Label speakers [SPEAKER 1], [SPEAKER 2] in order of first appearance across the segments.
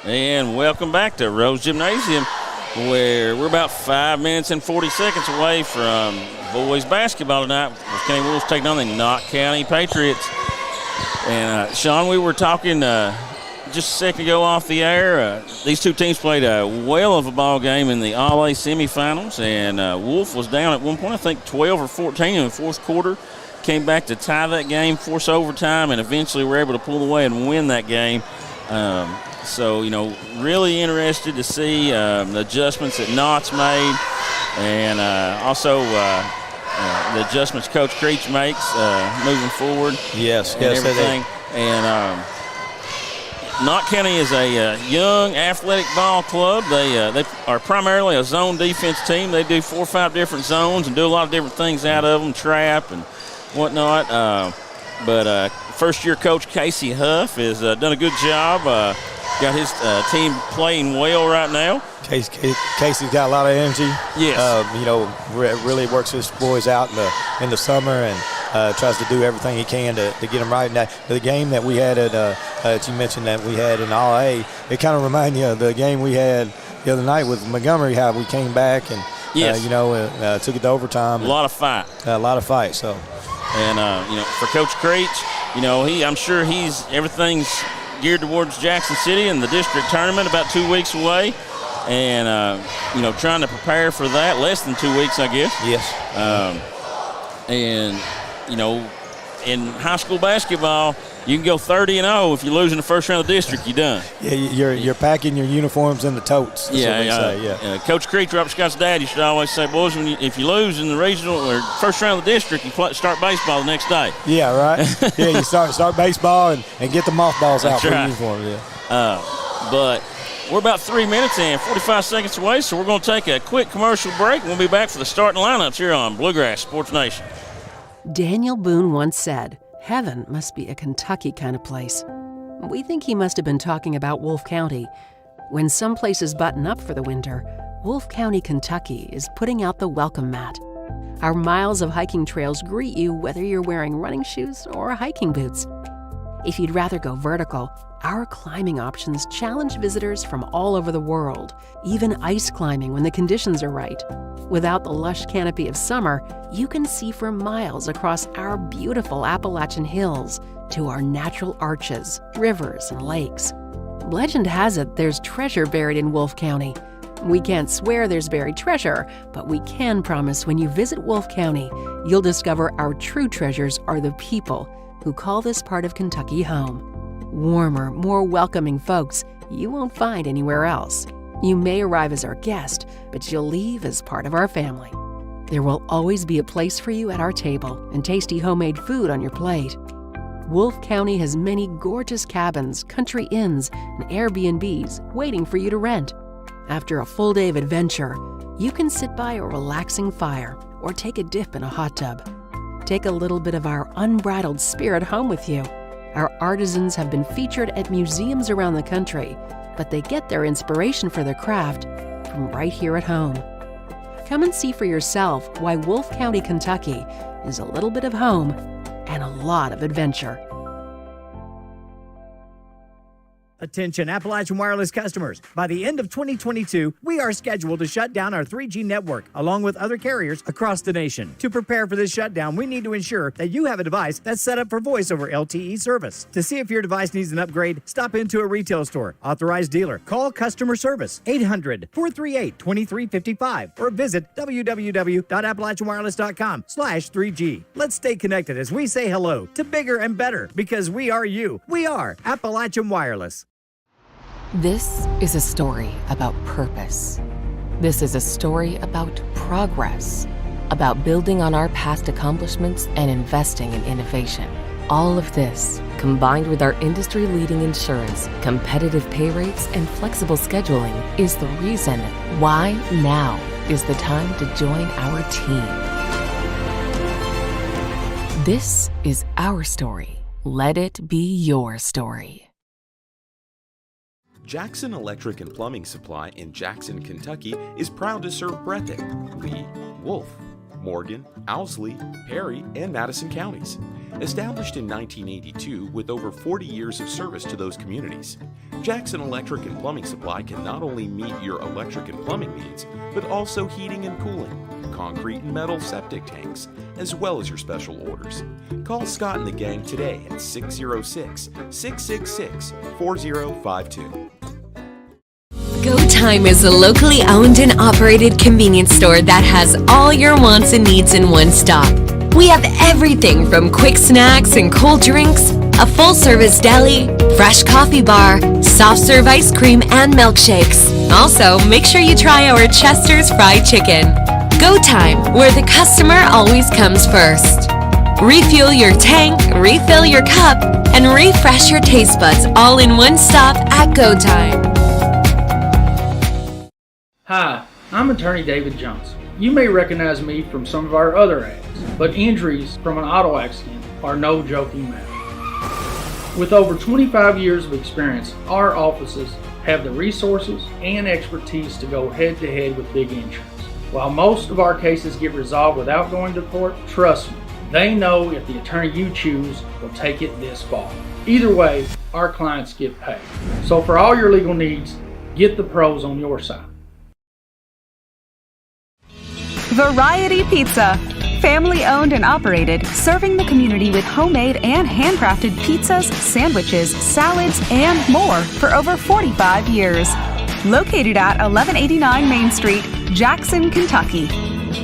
[SPEAKER 1] And welcome back to Rose Gymnasium, where we're about 5 minutes and 40 seconds away from boys basketball tonight with Kenny Wolves taking on the Knott County Patriots. And, Sean, we were talking just a second ago off the air. These two teams played a whale of a ball game in the All-A semifinals, and Wolfe was down at one point, I think 12 or 14 in the fourth quarter. Came back to tie that game, force overtime, and eventually were able to pull away and win that game. So, really interested to see the adjustments that Knott's made, and also the adjustments Coach Creech makes moving forward.
[SPEAKER 2] Yes,
[SPEAKER 1] and everything. And Knott County is a young athletic ball club. They are primarily a zone defense team. They do 4 or 5 different zones and do a lot of different things out of them, trap and whatnot. But first-year coach Casey Huff has done a good job. Got his team playing well right now.
[SPEAKER 2] Casey's got a lot of energy.
[SPEAKER 1] Yes.
[SPEAKER 2] Really works his boys out in the summer and tries to do everything he can to get them right. And the game that we had at you mentioned that we had in All-A, it kind of reminded you of the game we had the other night with Montgomery, how we came back and took it to overtime.
[SPEAKER 1] A lot of fight.
[SPEAKER 2] So.
[SPEAKER 1] And, for Coach Creech, I'm sure everything's geared towards Jackson City and the district tournament about 2 weeks away. And, trying to prepare for that, less than 2 weeks, I guess.
[SPEAKER 2] Yes.
[SPEAKER 1] In high school basketball, you can go 30-0 if you lose in the first round of the district. You're done.
[SPEAKER 2] Yeah, you're packing your uniforms in the totes.
[SPEAKER 1] Coach Creech, Robert Scott's dad, used to always say, boys, if you lose in the regional or first round of the district, you start baseball the next day.
[SPEAKER 2] Yeah, right. You start baseball and get the mothballs out for the uniform. Yeah.
[SPEAKER 1] But we're about 3 minutes and 45 seconds away, so we're going to take a quick commercial break. We'll be back for the starting lineups here on Bluegrass Sports Nation.
[SPEAKER 3] Daniel Boone once said, "Heaven must be a Kentucky kind of place." We think he must have been talking about Wolfe County. When some places button up for the winter, Wolfe County, Kentucky is putting out the welcome mat. Our miles of hiking trails greet you whether you're wearing running shoes or hiking boots. If you'd rather go vertical, our climbing options challenge visitors from all over the world, even ice climbing when the conditions are right. Without the lush canopy of summer, you can see for miles across our beautiful Appalachian hills to our natural arches, rivers, and lakes. Legend has it there's treasure buried in Wolfe County. We can't swear there's buried treasure, but we can promise when you visit Wolfe County, you'll discover our true treasures are the people who call this part of Kentucky home. Warmer, more welcoming folks you won't find anywhere else. You may arrive as our guest, but you'll leave as part of our family. There will always be a place for you at our table and tasty homemade food on your plate. Wolfe County has many gorgeous cabins, country inns, and Airbnbs waiting for you to rent. After a full day of adventure, you can sit by a relaxing fire or take a dip in a hot tub. Take a little bit of our unbridled spirit home with you. Our artisans have been featured at museums around the country, but they get their inspiration for their craft from right here at home. Come and see for yourself why Wolfe County, Kentucky is a little bit of home and a lot of adventure.
[SPEAKER 4] Attention Appalachian Wireless customers. By the end of 2022, we are scheduled to shut down our 3G network along with other carriers across the nation. To prepare for this shutdown, we need to ensure that you have a device that's set up for voice over LTE service. To see if your device needs an upgrade, stop into a retail store, authorized dealer, call customer service 800-438-2355 or visit www.appalachianwireless.com/3G. Let's stay connected as we say hello to bigger and better because we are you. We are Appalachian Wireless.
[SPEAKER 5] This is a story about purpose. This is a story about progress, about building on our past accomplishments and investing in innovation. All of this, combined with our industry-leading insurance, competitive pay rates, and flexible scheduling, is the reason why now is the time to join our team. This is our story. Let it be your story.
[SPEAKER 6] Jackson Electric and Plumbing Supply in Jackson, Kentucky is proud to serve Breathitt, Lee, Wolfe, Morgan, Owsley, Perry, and Madison counties. Established in 1982 with over 40 years of service to those communities, Jackson Electric and Plumbing Supply can not only meet your electric and plumbing needs, but also heating and cooling, concrete and metal septic tanks, as well as your special orders. Call Scott and the gang today at 606-666-4052.
[SPEAKER 7] Go Time is a locally owned and operated convenience store that has all your wants and needs in one stop. We have everything from quick snacks and cold drinks, a full-service deli, fresh coffee bar, soft-serve ice cream, and milkshakes. Also, make sure you try our Chester's Fried Chicken. Go Time, where the customer always comes first. Refuel your tank, refill your cup, and refresh your taste buds all in one stop at Go Time.
[SPEAKER 8] Hi, I'm attorney David Johnson. You may recognize me from some of our other ads, but injuries from an auto accident are no joking matter. With over 25 years of experience, our offices have the resources and expertise to go head-to-head with big insurance. While most of our cases get resolved without going to court, trust me, they know if the attorney you choose will take it this far. Either way, our clients get paid. So for all your legal needs, get the pros on your side.
[SPEAKER 9] Variety Pizza. Family owned and operated, serving the community with homemade and handcrafted pizzas, sandwiches, salads, and more for over 45 years. Located at 1189 Main Street, Jackson, Kentucky.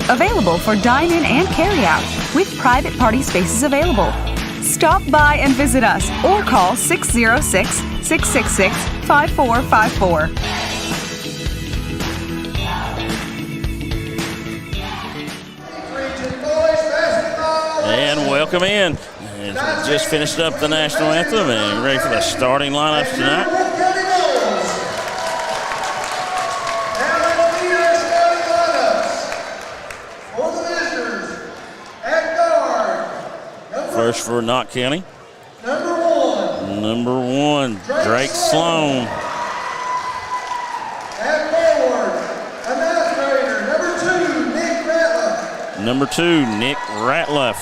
[SPEAKER 9] Available for dine-in and carry-out, with private party spaces available. Stop by and visit us or call 606-666-5454.
[SPEAKER 1] And welcome in. And we just finished up the national anthem and ready for the starting lineups tonight. First for Knott County. Number one, Drake Sloan. Number two, Nick Ratliff.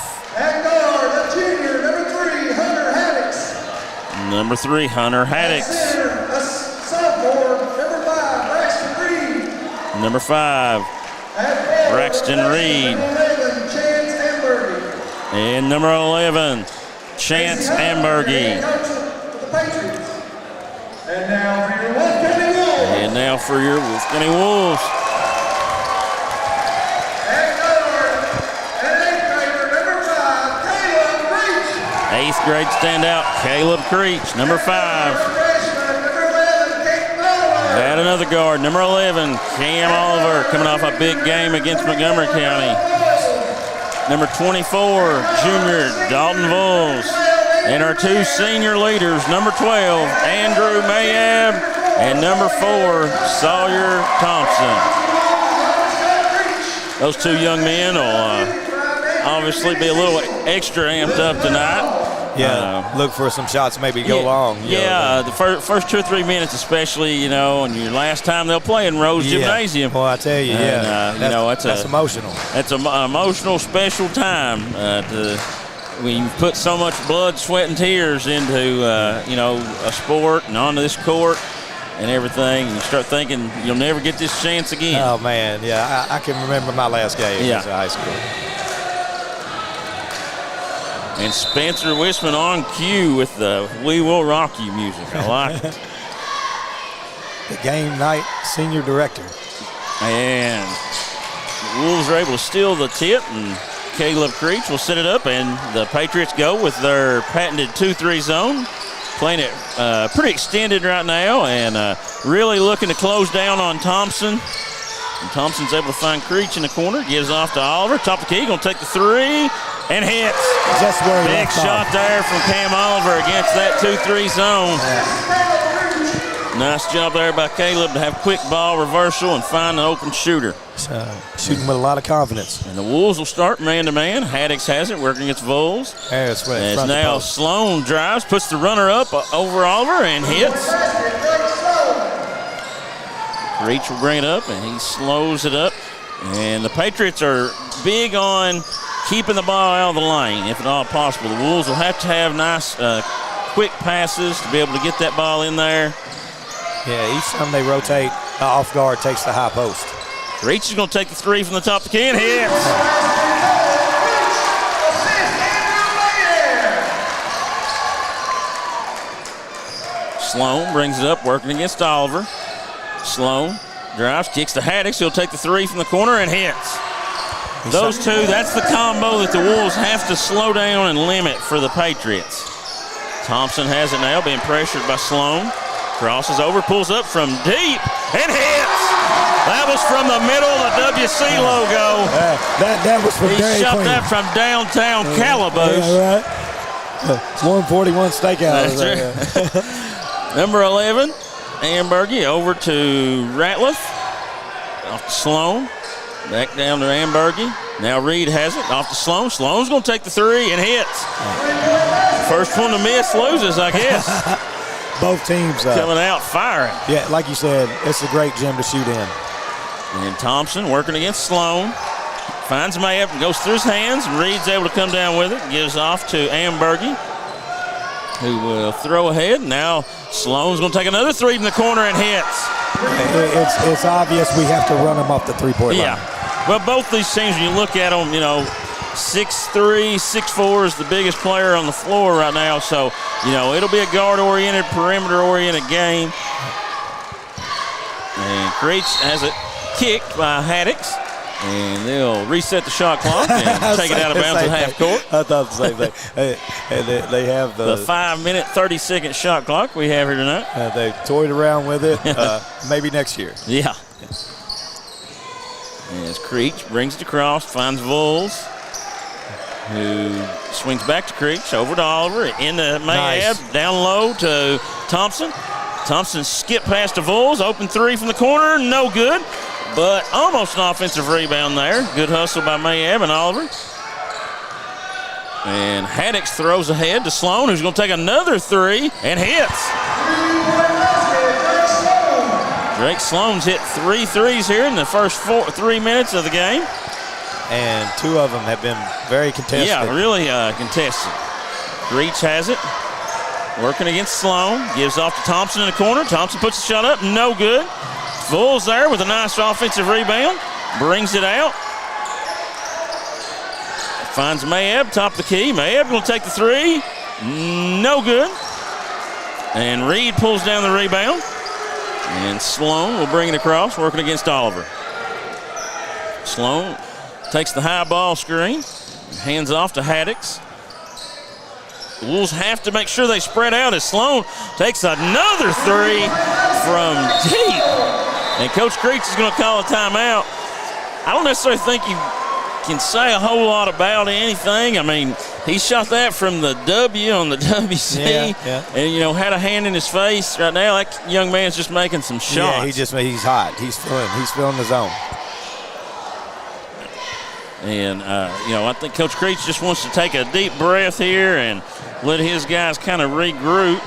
[SPEAKER 1] Number three, Hunter Haddix. Number five, Braxton Reed. And number 11, Chance Ambergy. And now for your Wolfe County Wolves. Eighth grade standout, Caleb Creech, number 5. Add another guard, number 11, Cam Oliver, coming off a big game against Montgomery County. Number 24, junior Dalton Voles. And our two senior leaders, number 12, Andrew Mayab, and number 4, Sawyer Thompson. Those two young men will obviously be a little extra amped up tonight.
[SPEAKER 2] Yeah, look for some shots maybe go long.
[SPEAKER 1] Yeah, the first 2 or 3 minutes especially, and your last time they'll play in Rose Gymnasium.
[SPEAKER 2] Well, I tell you,
[SPEAKER 1] and, that's emotional. That's an emotional, special time when you put so much blood, sweat, and tears into, a sport and onto this court and everything, and you start thinking you'll never get this chance again.
[SPEAKER 2] Oh, man, yeah, I can remember my last game as a high school.
[SPEAKER 1] And Spencer Wisman on cue with the We Will Rock You music. I like it.
[SPEAKER 2] The game night senior director.
[SPEAKER 1] And the Wolves are able to steal the tip, and Caleb Creech will set it up, and the Patriots go with their patented 2-3 zone. Playing it pretty extended right now, and really looking to close down on Thompson. And Thompson's able to find Creech in the corner, gives off to Oliver, top of the key, gonna take the 3, and hits.
[SPEAKER 2] Just where he
[SPEAKER 1] big shot there from Cam Oliver against that 2-3 zone. Nice job there by Caleb to have quick ball reversal and find an open shooter.
[SPEAKER 2] Shooting with a lot of confidence.
[SPEAKER 1] And the Wolves will start man-to-man. Haddix has it, working against Voles.
[SPEAKER 2] That's right.
[SPEAKER 1] As now Sloan drives, puts the runner up over Oliver and hits. Reach will bring it up, and he slows it up. And the Patriots are big on keeping the ball out of the lane, if at all possible. The Wolves will have to have nice, quick passes to be able to get that ball in there.
[SPEAKER 2] Yeah, each time they rotate, the off guard takes the high post.
[SPEAKER 1] Reach is going to take the three from the top of the key and hits. Sloan brings it up, working against Oliver. Sloan drives, kicks to Haddix. He'll take the three from the corner and hits. Those two, that's the combo that the Wolves have to slow down and limit for the Patriots. Thompson has it now, being pressured by Sloan. Crosses over, pulls up from deep, and hits. That was from the middle of the WC logo.
[SPEAKER 2] That was from
[SPEAKER 1] He
[SPEAKER 2] Dairy
[SPEAKER 1] shot
[SPEAKER 2] Queen.
[SPEAKER 1] that from downtown Calaboose.
[SPEAKER 2] Yeah, right. 141 steakhouse.
[SPEAKER 1] That's right. Number 11, Ambergy over to Ratliff. Off to Sloan. Back down to Ambergy. Now Reed has it. Off to Sloan. Sloan's going to take the three and hits. First one to miss loses, I guess.
[SPEAKER 2] Both teams
[SPEAKER 1] coming out firing.
[SPEAKER 2] Yeah, like you said, it's a great gym to shoot in.
[SPEAKER 1] And Thompson working against Sloan. Finds Mayup and goes through his hands. Reed's able to come down with it. Gives off to Ambergy, who will throw ahead. Now Sloan's going to take another three from the corner and hits.
[SPEAKER 2] It's obvious we have to run them off the three-point line.
[SPEAKER 1] Yeah. Well, both these teams, when you look at them, 6'3", 6'4" is the biggest player on the floor right now. So, it'll be a guard-oriented, perimeter-oriented game. And Creech has it kicked by Haddix. And they'll reset the shot clock and take it out of bounds at half court.
[SPEAKER 2] I thought the same thing. They have
[SPEAKER 1] the 5-minute, 30-second shot clock we have here tonight.
[SPEAKER 2] They toyed around with it. Maybe next year.
[SPEAKER 1] Yeah. As Creech brings it across, finds Voles, who swings back to Creech, over to Oliver, into Mayab,
[SPEAKER 2] Nice.
[SPEAKER 1] down low to Thompson. Thompson skipped past to Voles, open three from the corner, no good. But almost an offensive rebound there. Good hustle by Mayab and Oliver. And Haddix throws ahead to Sloan, who's going to take another three and hits. Drake Sloan's hit 3 threes here in the first 3 minutes of the game.
[SPEAKER 2] And two of them have been very contested.
[SPEAKER 1] Yeah, really contested. Reach has it. Working against Sloan. Gives off to Thompson in the corner. Thompson puts the shot up. No good. Voles there with a nice offensive rebound. Brings it out. Finds Mayab, top of the key. Mayab going to take the three. No good. And Reed pulls down the rebound. And Sloan will bring it across, working against Oliver. Sloan takes the high ball screen. Hands off to Haddix. The Wolves have to make sure they spread out as Sloan takes another three from deep. And Coach Creech is going to call a timeout. I don't necessarily think you can say a whole lot about anything. I mean, he shot that from the W on the WC.
[SPEAKER 2] Yeah.
[SPEAKER 1] And, had a hand in his face. Right now, that young man's just making some shots.
[SPEAKER 2] Yeah, he's hot. He's feeling the zone.
[SPEAKER 1] And, I think Coach Creech just wants to take a deep breath here and let his guys kind of regroup.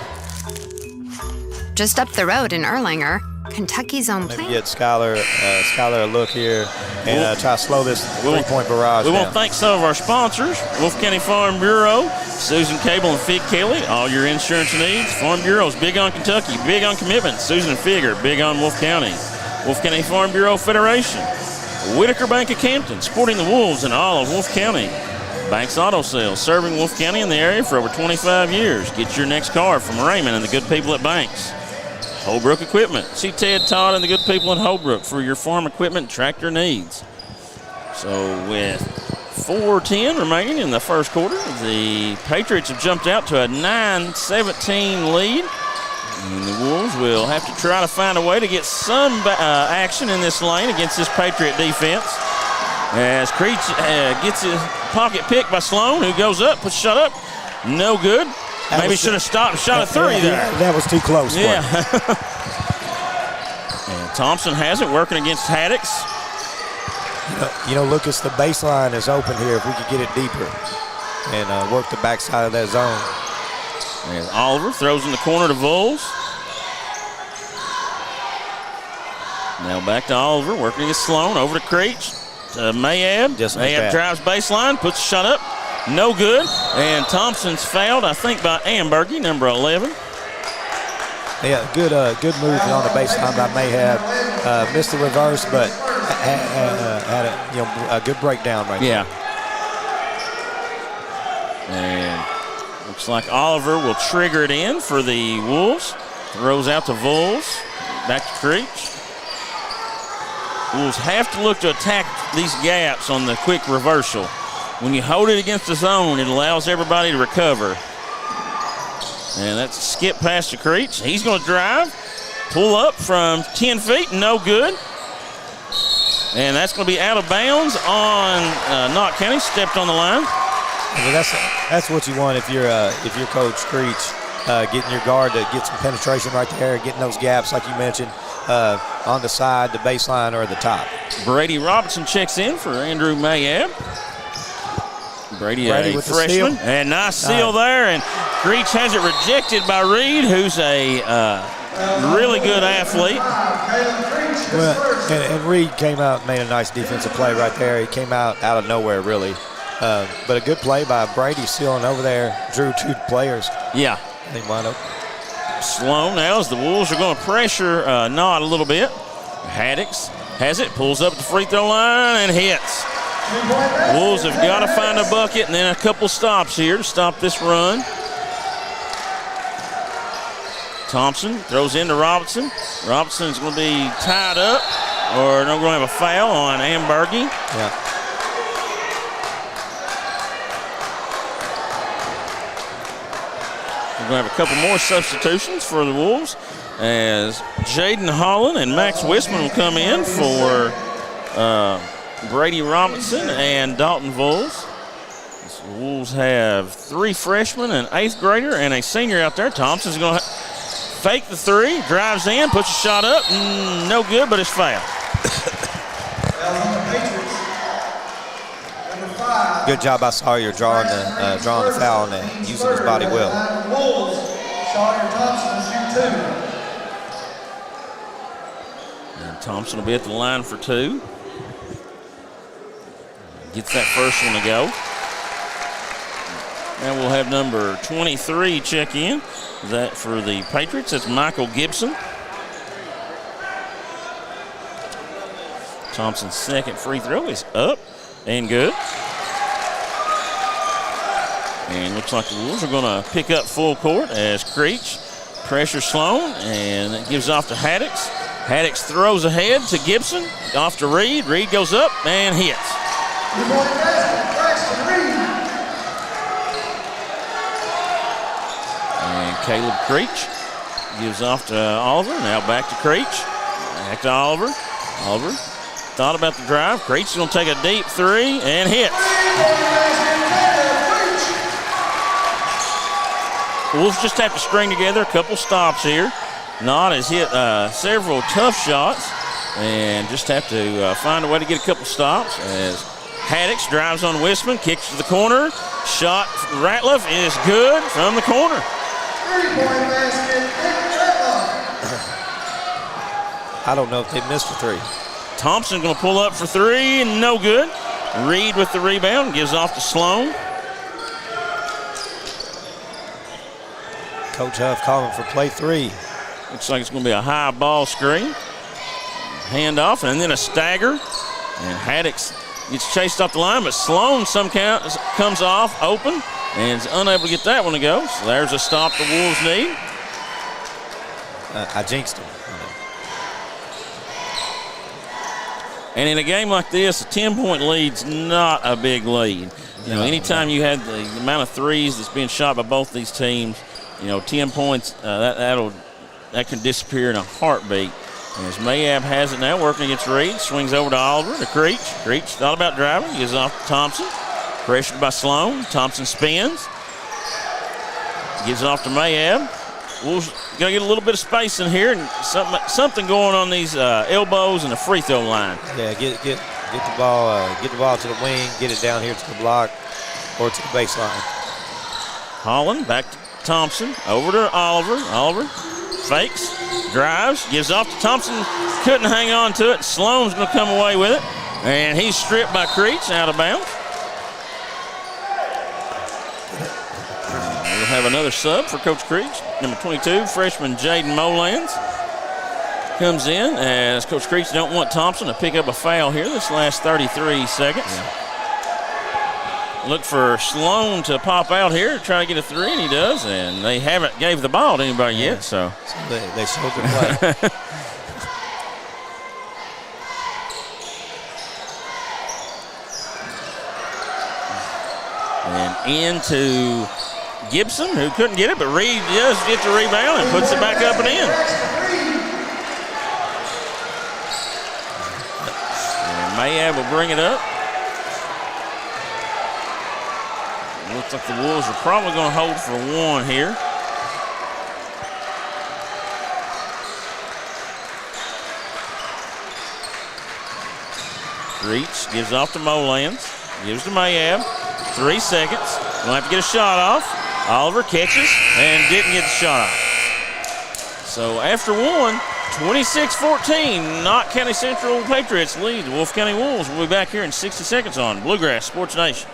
[SPEAKER 10] Just up the road in Erlanger, Kentucky's own
[SPEAKER 2] Maybe get Skylar a look here and try to slow this three-point barrage
[SPEAKER 1] We
[SPEAKER 2] down.
[SPEAKER 1] want to thank some of our sponsors, Wolfe County Farm Bureau, Susan Cable and Fig Kelly, all your insurance needs. Farm Bureau is big on Kentucky, big on commitment. Susan and Fig are big on Wolfe County. Wolfe County Farm Bureau Federation. Whitaker Bank of Campton, supporting the Wolves in all of Wolfe County. Banks Auto Sales, serving Wolfe County and the area for over 25 years. Get your next car from Raymond and the good people at Banks. Holbrook Equipment. See Ted Todd and the good people in Holbrook for your farm equipment and tractor needs. So with 4:10 remaining in the first quarter, the Patriots have jumped out to a 9-17 lead. And the Wolves will have to try to find a way to get some action in this lane against this Patriot defense. As Creech gets his pocket picked by Sloan, who goes up, puts a shot up. No good. Maybe should have stopped and shot a three there.
[SPEAKER 2] That was too close.
[SPEAKER 1] Yeah. And Thompson has it, working against Haddix.
[SPEAKER 2] Lucas, the baseline is open here. If we could get it deeper and work the backside of that zone.
[SPEAKER 1] As Oliver throws in the corner to Voles. Now back to Oliver, working against Sloan, over to Creech. Mayab. Mayab drives baseline, puts a shot up. No good. And Thompson's fouled, I think, by Ambergy, number 11.
[SPEAKER 2] Yeah, good move on the baseline by Mayab. Missed the reverse, but had a good breakdown right there.
[SPEAKER 1] And looks like Oliver will trigger it in for the Wolves. Throws out to Vols. Back to Creech. Wolves have to look to attack these gaps on the quick reversal. When you hold it against the zone, it allows everybody to recover. And that's a skip pass to Creech. He's going to drive, pull up from 10 feet, no good. And that's going to be out of bounds on Knott County. Stepped on the line.
[SPEAKER 2] Well, that's what you want if you're Coach Creech, getting your guard to get some penetration right there, getting those gaps like you mentioned on the side, the baseline, or the top.
[SPEAKER 1] Brady Robertson checks in for Andrew Mayab. Brady a freshman, and nice seal there, and Creech has it rejected by Reed, who's a really good athlete.
[SPEAKER 2] Well, and Reed came out and made a nice defensive play right there. He came out of nowhere, really. But a good play by Brady sealing over there, drew two players.
[SPEAKER 1] Yeah.
[SPEAKER 2] They wound up.
[SPEAKER 1] Slow now as the Wolves are going to pressure Knott a little bit. Haddix has it, pulls up the free throw line, and hits. Wolves have got to find a bucket and then a couple stops here to stop this run. Thompson throws into Robertson. Robertson's going to be tied up, or no, we're going to have a foul on Ambergy.
[SPEAKER 2] Yeah.
[SPEAKER 1] We're going to have a couple more substitutions for the Wolves as Jaden Holland and Max Wisman will come in for Brady Robinson and Dalton Vols. The Wolves have 3 freshmen, an 8th grader, and a senior out there. Thompson's going to fake the 3, drives in, puts a shot up, no good, but it's fouled.
[SPEAKER 2] Good job by Sawyer drawing the foul and using his body well.
[SPEAKER 1] And Thompson will be at the line for 2. Gets that first one to go. Now we'll have number 23 check in. That for the Patriots, that's Michael Gibson. Thompson's second free throw is up and good. And looks like the Wolves are going to pick up full court as Creech pressures Sloan, and it gives off to Haddix. Haddix throws ahead to Gibson, off to Reed. Reed goes up and hits. And Caleb Creech gives off to Oliver. Now back to Creech. Back to Oliver. Oliver thought about the drive. Creech is going to take a deep 3 and hits. Wolves just have to string together a couple stops here. Knott has hit several tough shots and just have to find a way to get a couple stops as Haddix drives on Wisman, kicks to the corner. Shot Ratliff is good from the corner.
[SPEAKER 2] I don't know if they missed a 3.
[SPEAKER 1] Thompson going to pull up for 3 and no good. Reed with the rebound, gives off to Sloan.
[SPEAKER 2] Coach Huff calling for play 3.
[SPEAKER 1] Looks like it's going to be a high ball screen. Handoff and then a stagger. And Haddix gets chased off the line, but Sloan comes off open and is unable to get that one to go. So there's a stop the Wolves need.
[SPEAKER 2] I jinxed him.
[SPEAKER 1] And in a game like this, a 10-point lead's not a big lead. You know, anytime you had the amount of threes that's being shot by both these teams, 10 points, that can disappear in a heartbeat. And as Mayab has it now, working against Reed, swings over to Oliver, to Creech. Creech thought about driving, gives off to Thompson. Pressured by Sloan. Thompson spins. Gives it off to Mayab. Wolves got to get a little bit of space in here, and something going on these elbows and the free throw line.
[SPEAKER 2] Yeah, get the ball to the wing, get it down here to the block or to the baseline.
[SPEAKER 1] Holland back to Thompson, over to Oliver. Oliver fakes, drives, gives off to Thompson. Couldn't hang on to it. Sloan's going to come away with it. And he's stripped by Creech, out of bounds. We'll have another sub for Coach Creech. Number 22, freshman Jaden Molans comes in as Coach Creech don't want Thompson to pick up a foul here this last 33 seconds. Look for Sloan to pop out here to try to get a three, and he does. And they haven't gave the ball to anybody yet, so.
[SPEAKER 2] They sold the play.
[SPEAKER 1] And into Gibson, who couldn't get it, but Reed does get the rebound and puts it back up and in. And Mayab will bring it up. Looks like the Wolves are probably going to hold for one here. Reach gives off to Molans, gives to Mayab. 3 seconds. We'll have to get a shot off. Oliver catches and didn't get the shot off. So after one, 26-14, Knott County Central Patriots lead the Wolfe County Wolves. We'll be back here in 60 seconds on Bluegrass Sports Nation.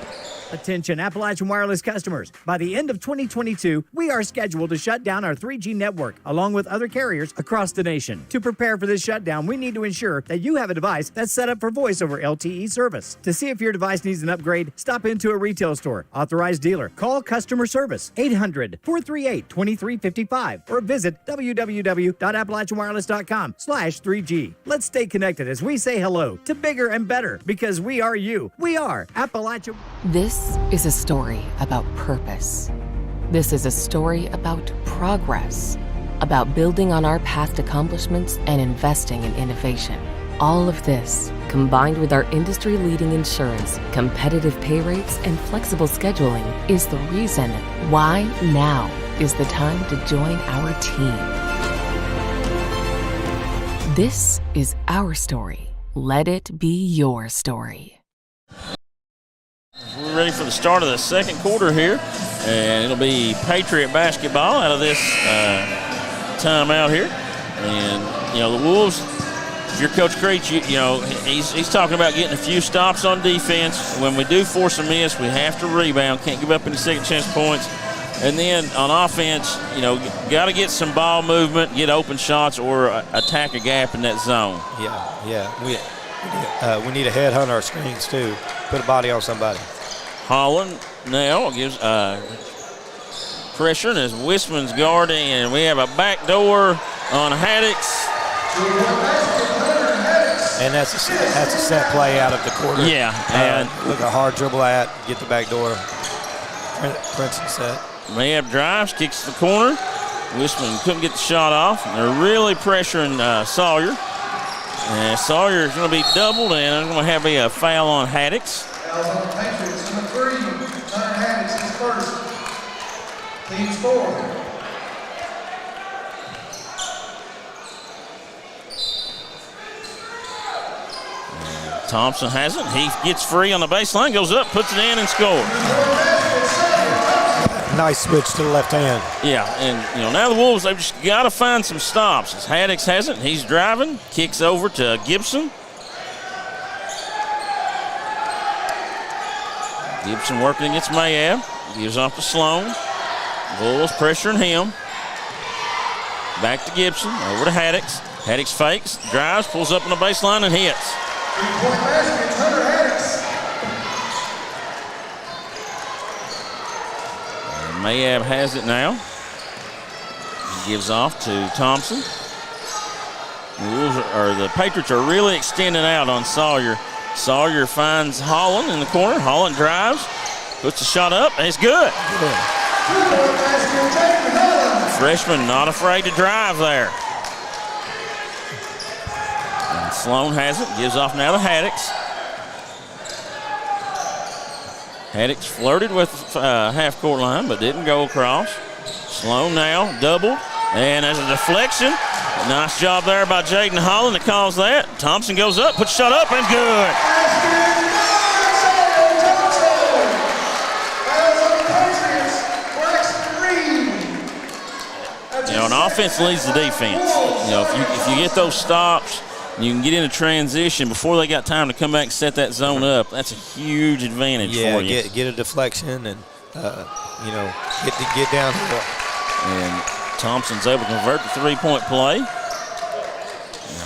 [SPEAKER 4] Attention Appalachian Wireless customers. By the end of 2022, we are scheduled to shut down our 3G network along with other carriers across the nation. To prepare for this shutdown, we need to ensure that you have a device that's set up for voice over LTE service. To see if your device needs an upgrade, stop into a retail store, authorized dealer, call customer service 800-438-2355 or visit www.appalachianwireless.com/3G. Let's stay connected as we say hello to bigger and better because we are you. We are Appalachian.
[SPEAKER 5] This is a story about purpose. This is a story about progress, about building on our past accomplishments and investing in innovation. All of this, combined with our industry-leading insurance, competitive pay rates, and flexible scheduling, is the reason why now is the time to join our team. This is our story. Let it be your story.
[SPEAKER 1] We're ready for the start of the second quarter here, and it'll be Patriot basketball out of this timeout here. And, the Wolves, if you're Coach Creech, he's talking about getting a few stops on defense. When we do force a miss, we have to rebound, can't give up any second chance points. And then on offense, got to get some ball movement, get open shots, or attack a gap in that zone.
[SPEAKER 2] Yeah. We need to headhunt our screens, too. Put a body on somebody.
[SPEAKER 1] Holland now gives pressure, and as Wisman's guarding, and we have a backdoor on Haddix.
[SPEAKER 2] And that's a set play out of the quarter.
[SPEAKER 1] Yeah. And
[SPEAKER 2] look a hard dribble at, get the backdoor. Princeton set.
[SPEAKER 1] Mayab drives, kicks the corner. Wisman couldn't get the shot off. They're really pressuring Sawyer. And Sawyer's going to be doubled, and they're going to have a foul on Haddix.
[SPEAKER 11] Fouls on the Patriots. Number 3, Hunter Haddix is first. Team score.
[SPEAKER 1] Thompson has it. He gets free on the baseline, goes up, puts it in, and scores.
[SPEAKER 2] Nice switch to the left hand.
[SPEAKER 1] Yeah, and now the Wolves, they've just got to find some stops. As Haddix has it, he's driving, kicks over to Gibson. Gibson working against Mayab. Gives off to Sloan. Bulls pressuring him. Back to Gibson. Over to Haddix. Haddix fakes, drives, pulls up on the baseline, and hits.
[SPEAKER 11] 3-point basket, Hunter Haddix.
[SPEAKER 1] Mayab has it now. He gives off to Thompson. The Patriots are really extending out on Sawyer. Sawyer finds Holland in the corner. Holland drives, puts the shot up, and it's good. Freshman not afraid to drive there. And Sloan has it, gives off now to Haddix. Haddix flirted with half-court line, but didn't go across. Sloan now, doubled, and there's a deflection. Nice job there by Jaden Holland that calls that. Thompson goes up, puts shot up, and good. And offense leads the defense. If you get those stops, You can get into transition before they got time to come back and set that zone up. That's a huge advantage for you.
[SPEAKER 2] Get a deflection and, get down to it.
[SPEAKER 1] And Thompson's able to convert the three-point play.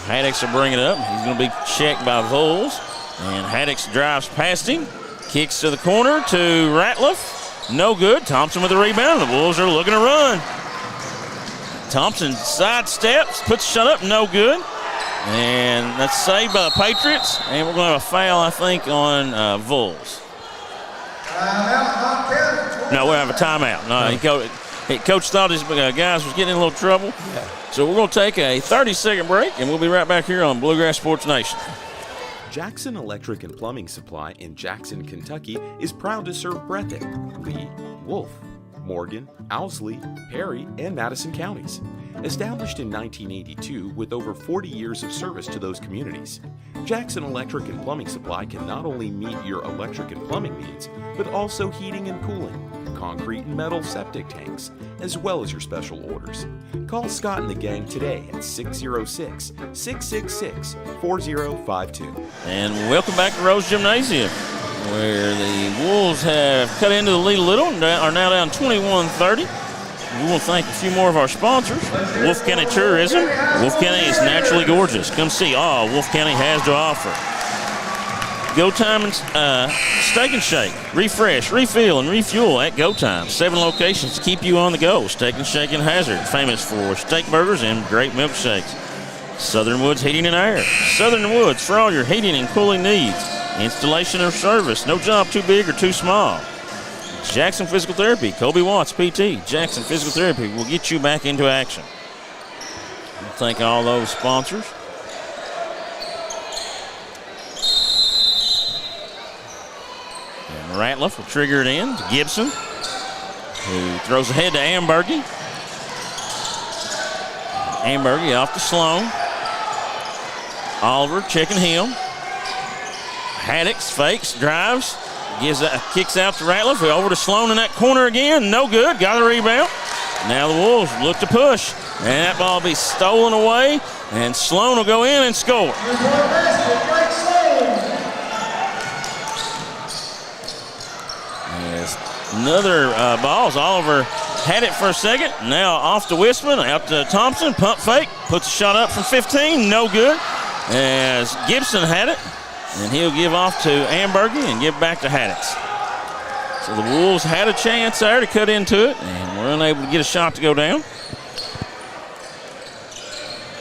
[SPEAKER 1] Haddix will bring it up. He's going to be checked by Voles. And Haddix drives past him. Kicks to the corner to Ratliff. No good. Thompson with the rebound. The Wolves are looking to run. Thompson sidesteps, puts the shot up, no good. And that's saved by the Patriots. And we're going to have a foul, I think, on Voles. No, we'll have a timeout. No, Coach thought his guys was getting in a little trouble.
[SPEAKER 2] Yeah.
[SPEAKER 1] So we're going to take a 30-second break, and we'll be right back here on Bluegrass Sports Nation.
[SPEAKER 6] Jackson Electric and Plumbing Supply in Jackson, Kentucky is proud to serve Breathitt, Lee, Wolfe, Morgan, Owsley, Perry, and Madison counties. Established in 1982 with over 40 years of service to those communities, Jackson Electric and Plumbing Supply can not only meet your electric and plumbing needs, but also heating and cooling, concrete and metal septic tanks, as well as your special orders. Call Scott and the gang today at 606-666-4052.
[SPEAKER 1] And welcome back to Rose Gymnasium, where the Wolves have cut into the lead a little and are now down 21-30. We want to thank a few more of our sponsors. Wolfe County Tourism. Wolfe County is naturally gorgeous. Come see all Wolfe County has to offer. Go Time and Steak and Shake. Refresh, refill, and refuel at Go Time. 7 locations to keep you on the go. Steak and Shake in Hazard, famous for steak burgers and great milkshakes. Southern Woods Heating and Air. Southern Woods for all your heating and cooling needs. Installation or service. No job too big or too small. Jackson Physical Therapy. Kobe Watts, PT. Jackson Physical Therapy will get you back into action. We'll thank all those sponsors. And Ratliff will trigger it in to Gibson, who throws ahead to Ambergy. Ambergy off to Sloan. Oliver checking him. Haddix fakes, drives, kicks out to Ratliff. Over to Sloan in that corner again. No good. Got the rebound. Now the Wolves look to push. And that ball will be stolen away. And Sloan will go in and score. Yes. Another balls. Oliver had it for a second. Now off to Wisman. Out to Thompson. Pump fake. Puts a shot up from 15. No good. As Gibson had it. And he'll give off to Ambergy and give back to Haddix. So the Wolves had a chance there to cut into it, and were unable to get a shot to go down.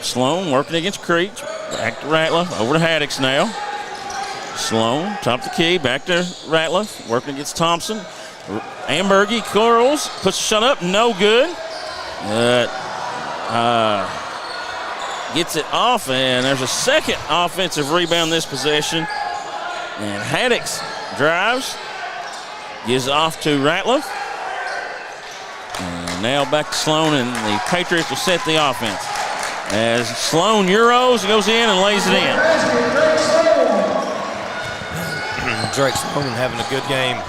[SPEAKER 1] Sloan working against Creech. Back to Ratliff. Over to Haddix now. Sloan, top of the key, back to Ratliff. Working against Thompson. Ambergy curls, puts a shot up, no good. Gets it off, and there's a second offensive rebound this possession. And Haddix drives, gives off to Ratliff. And now back to Sloan, and the Patriots will set the offense. As Sloan Euros goes in and lays it in.
[SPEAKER 2] Drake Sloan having a good game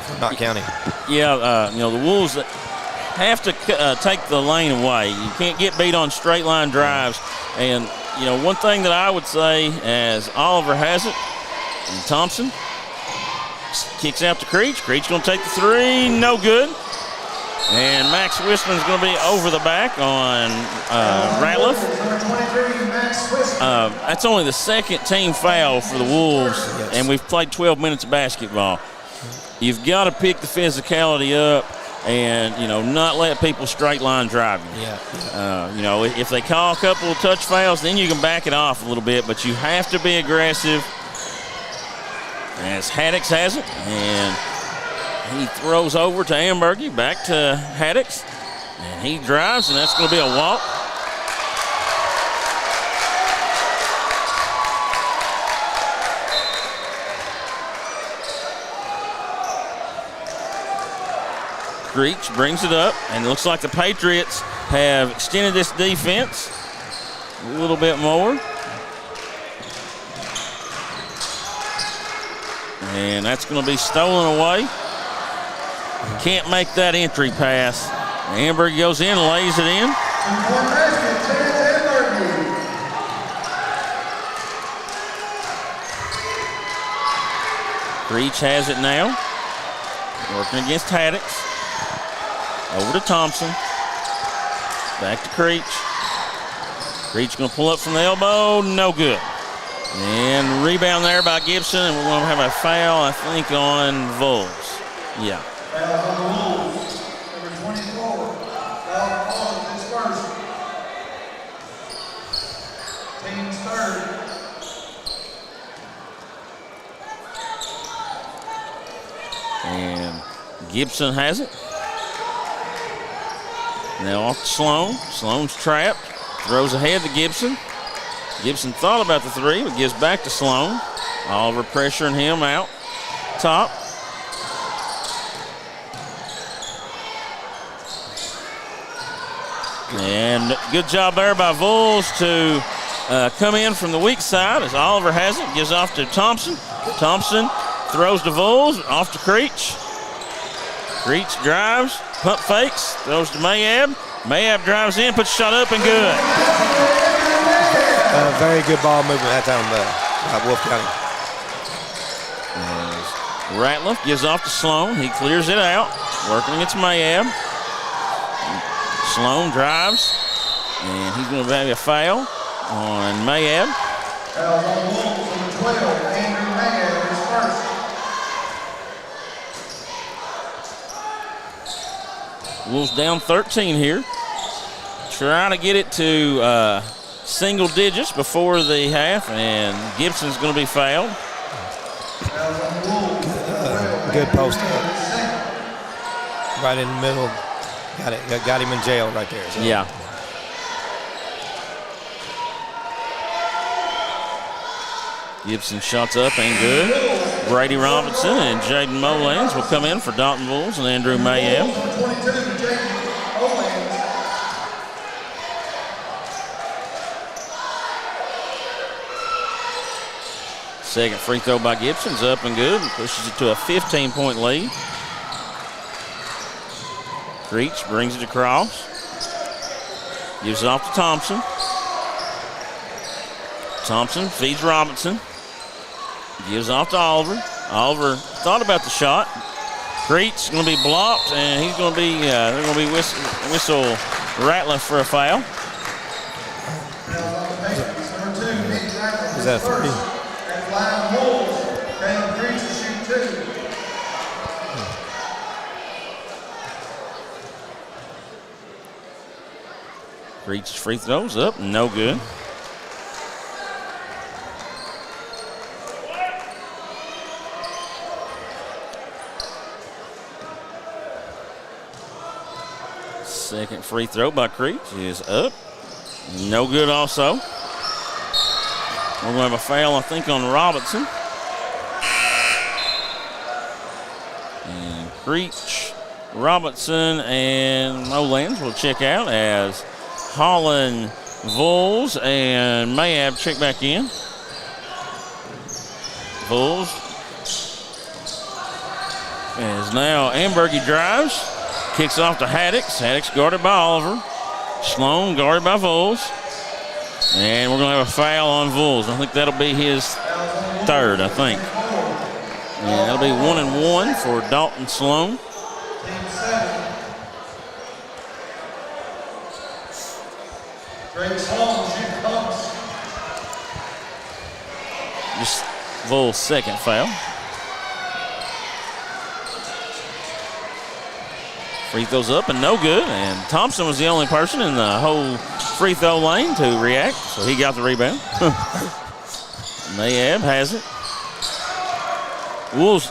[SPEAKER 2] for Knott County.
[SPEAKER 1] Yeah, the Wolves have to take the lane away. You can't get beat on straight line drives. And, one thing that I would say, as Oliver has it, and Thompson kicks out to Creech. Creech going to take the three, no good. And Max Wisman's going to be over the back on Ratliff. That's only the second team foul for the Wolves, and we've played 12 minutes of basketball. You've got to pick the physicality up and, not let people straight line drive you. If they call a couple of touch fouls, then you can back it off a little bit, but you have to be aggressive. As Haddix has it, and he throws over to Ambergy, back to Haddix, and he drives, and that's going to be a walk. Creech brings it up, and it looks like the Patriots have extended this defense a little bit more. And that's going to be stolen away. Can't make that entry pass. Amberg goes in, lays it in. Creech has it now. Working against Haddix. Over to Thompson. Back to Creech. Creech going to pull up from the elbow. No good. And rebound there by Gibson. And we're going to have a foul, I think, on Vols. Yeah.
[SPEAKER 11] Foul on the Wolves. Number 24. Foul on his first. Team's third.
[SPEAKER 1] And Gibson has it. Now off to Sloan. Sloan's trapped. Throws ahead to Gibson. Gibson thought about the three, but gives back to Sloan. Oliver pressuring him out top. And good job there by Vols to come in from the weak side as Oliver has it. Gives off to Thompson. Thompson throws to Vols. Off to Creech. Creech drives. Pump fakes. Throws to Mayab. Mayab drives in. Puts a shot up and good.
[SPEAKER 2] Very good ball movement that time by Wolfe County.
[SPEAKER 1] Ratliff gives off to Sloan. He clears it out. Working against Mayab. Sloan drives. And he's going to have a foul on Mayab.
[SPEAKER 11] Foul on Wolves, number 12. Andrew Mayab is first.
[SPEAKER 1] Wolves down 13 here. Trying to get it to single digits before the half, and Gibson's going to be fouled.
[SPEAKER 2] Good post up. Right in the middle. Got him in jail right there. So.
[SPEAKER 1] Yeah. Gibson shots up, ain't good. Brady Robinson and Jaden Molans will come in for Dalton Wolves and Andrew Mayab. Second free throw by Gibson's up and good and pushes it to a 15-point lead. Creech brings it across. Gives it off to Thompson. Thompson feeds Robinson. Gives off to Oliver. Oliver thought about the shot. Creech going to be blocked, and he's going to be they're going to be whistle Ratliff for a foul.
[SPEAKER 2] Is that a three?
[SPEAKER 1] Creech's free throws up, no good. Second free throw by Creech is up. No good also. We're going to have a foul, I think, on Robinson. And Creech, Robinson, and Molans will check out as Holland, Vols, and Mayab check back in. Vols is now Ambergy drives. Kicks off to Haddix. Haddix guarded by Oliver. Sloan guarded by Vols. And we're going to have a foul on Vols. I think that'll be his third, I think. And that'll be 1-1 for Dalton Sloan. Just Vols' second foul. Free throws up and no good. And Thompson was the only person in the whole free throw lane to react, so he got the rebound. Mayab has it. Wolves,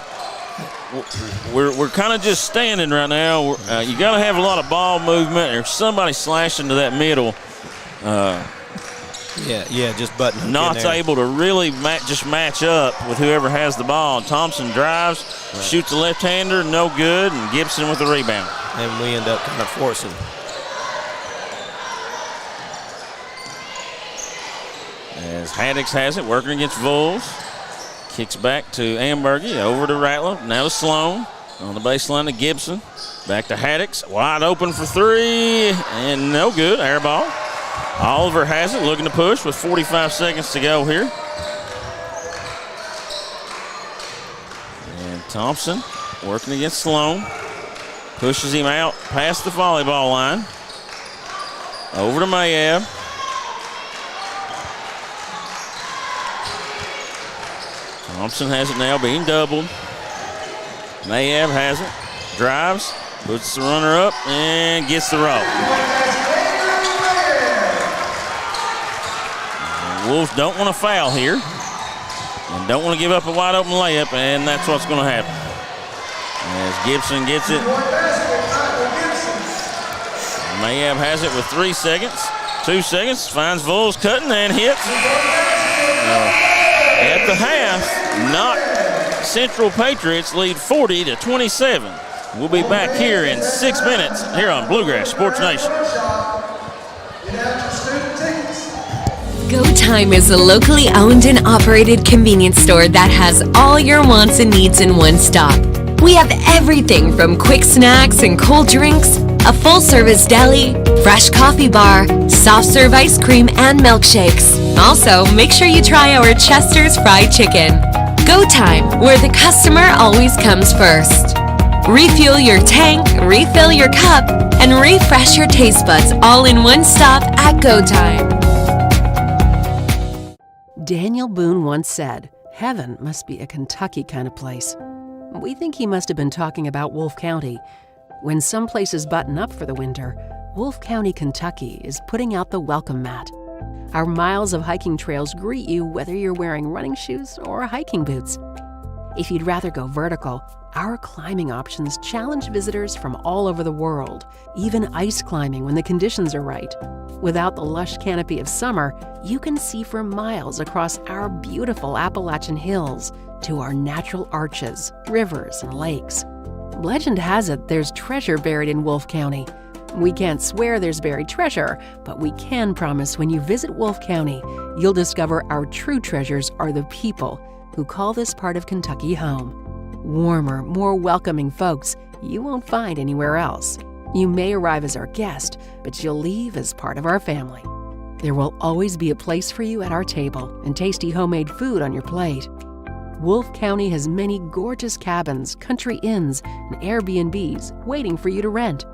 [SPEAKER 1] we're kind of just standing right now. You got to have a lot of ball movement or somebody slashing to that middle.
[SPEAKER 2] Just button.
[SPEAKER 1] Knott's able to really just match up with whoever has the ball. Thompson drives, shoots a left-hander, no good, and Gibson with the rebound.
[SPEAKER 2] And we end up kind of forcing.
[SPEAKER 1] As Haddix has it, working against Vols. Kicks back to Ambergy, over to Ratliff, now to Sloan. On the baseline to Gibson. Back to Haddix, wide open for three, and no good, air ball. Oliver has it, looking to push with 45 seconds to go here. Thompson working against Sloan. Pushes him out past the volleyball line. Over to Mayab. Thompson has it now, being doubled. Mayab has it. Drives. Puts the runner up and gets the roll. Wolves don't want to foul here and don't want to give up a wide open layup, and that's what's going to happen. As Gibson gets it. Mayab has it with 3 seconds. 2 seconds. Finds Vols cutting and hits. At the half, Knott Central Patriots lead 40-27. We'll be back here in 6 minutes here on Bluegrass Sports Nation.
[SPEAKER 7] Go Time is a locally owned and operated convenience store that has all your wants and needs in one stop. We have everything from quick snacks and cold drinks, a full-service deli, fresh coffee bar, soft-serve ice cream, and milkshakes. Also, make sure you try our Chester's Fried Chicken. Go Time, where the customer always comes first. Refuel your tank, refill your cup, and refresh your taste buds all in one stop at Go Time.
[SPEAKER 3] Daniel Boone once said, "Heaven must be a Kentucky kind of place." We think he must have been talking about Wolfe County. When some places button up for the winter, Wolfe County, Kentucky is putting out the welcome mat. Our miles of hiking trails greet you whether you're wearing running shoes or hiking boots. If you'd rather go vertical, our climbing options challenge visitors from all over the world, even ice climbing when the conditions are right. Without the lush canopy of summer, you can see for miles across our beautiful Appalachian hills to our natural arches, rivers, and lakes. Legend has it there's treasure buried in Wolfe County. We can't swear there's buried treasure, but we can promise when you visit Wolfe County, you'll discover our true treasures are the people who call this part of Kentucky home. Warmer, more welcoming folks you won't find anywhere else. You may arrive as our guest, but you'll leave as part of our family. There will always be a place for you at our table and tasty homemade food on your plate. Wolfe County has many gorgeous cabins, country inns, and Airbnbs waiting for you to rent.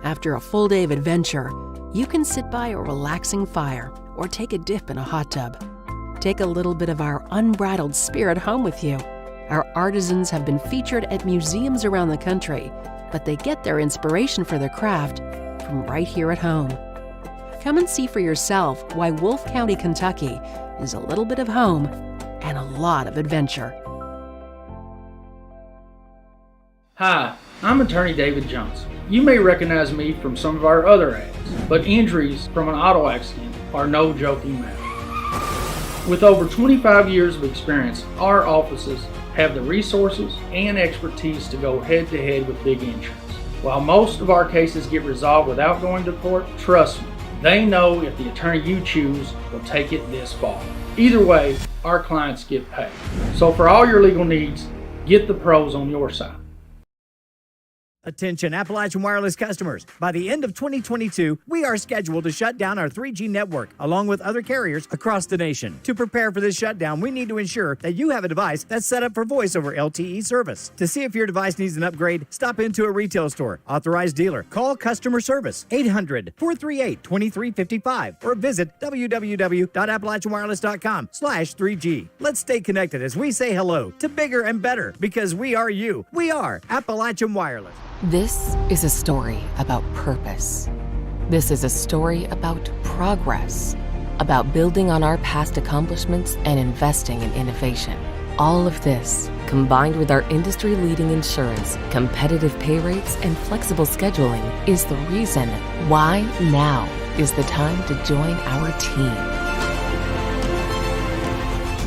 [SPEAKER 3] After a full day of adventure, you can sit by a relaxing fire or take a dip in a hot tub. Take a little bit of our unbridled spirit home with you. Our artisans have been featured at museums around the country, but they get their inspiration for their craft from right here at home. Come and see for yourself why Wolfe County, Kentucky is a little bit of home and a lot of adventure.
[SPEAKER 8] Hi, I'm attorney David Johnson. You may recognize me from some of our other ads, but injuries from an auto accident are no joking matter. With over 25 years of experience, our offices have the resources and expertise to go head-to-head with big insurance. While most of our cases get resolved without going to court, trust me, they know if the attorney you choose will take it this far. Either way, our clients get paid. So for all your legal needs, get the pros on your side.
[SPEAKER 4] Attention Appalachian Wireless customers. By the end of 2022, we are scheduled to shut down our 3G network along with other carriers across the nation. To prepare for this shutdown, we need to ensure that you have a device that's set up for voice over LTE service. To see if your device needs an upgrade, stop into a retail store, authorized dealer, call customer service 800-438-2355 or visit www.appalachianwireless.com/3G. Let's stay connected as we say hello to bigger and better because we are you. We are Appalachian Wireless.
[SPEAKER 5] This is a story about purpose. This is a story about progress, about building on our past accomplishments and investing in innovation. All of this, combined with our industry-leading insurance, competitive pay rates, and flexible scheduling, is the reason why now is the time to join our team.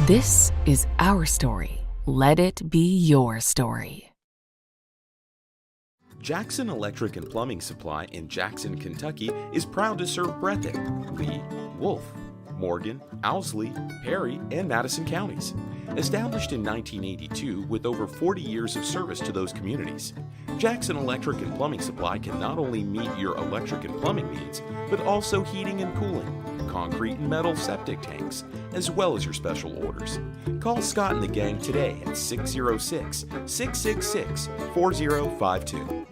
[SPEAKER 5] This is our story. Let it be your story.
[SPEAKER 6] Jackson Electric and Plumbing Supply in Jackson, Kentucky is proud to serve Breathitt, Lee, Wolfe, Morgan, Owsley, Perry, and Madison counties. Established in 1982 with over 40 years of service to those communities, Jackson Electric and Plumbing Supply can not only meet your electric and plumbing needs, but also heating and cooling. concrete and metal septic tanks, as well as your special orders. Call Scott and the gang today at 606-666-4052.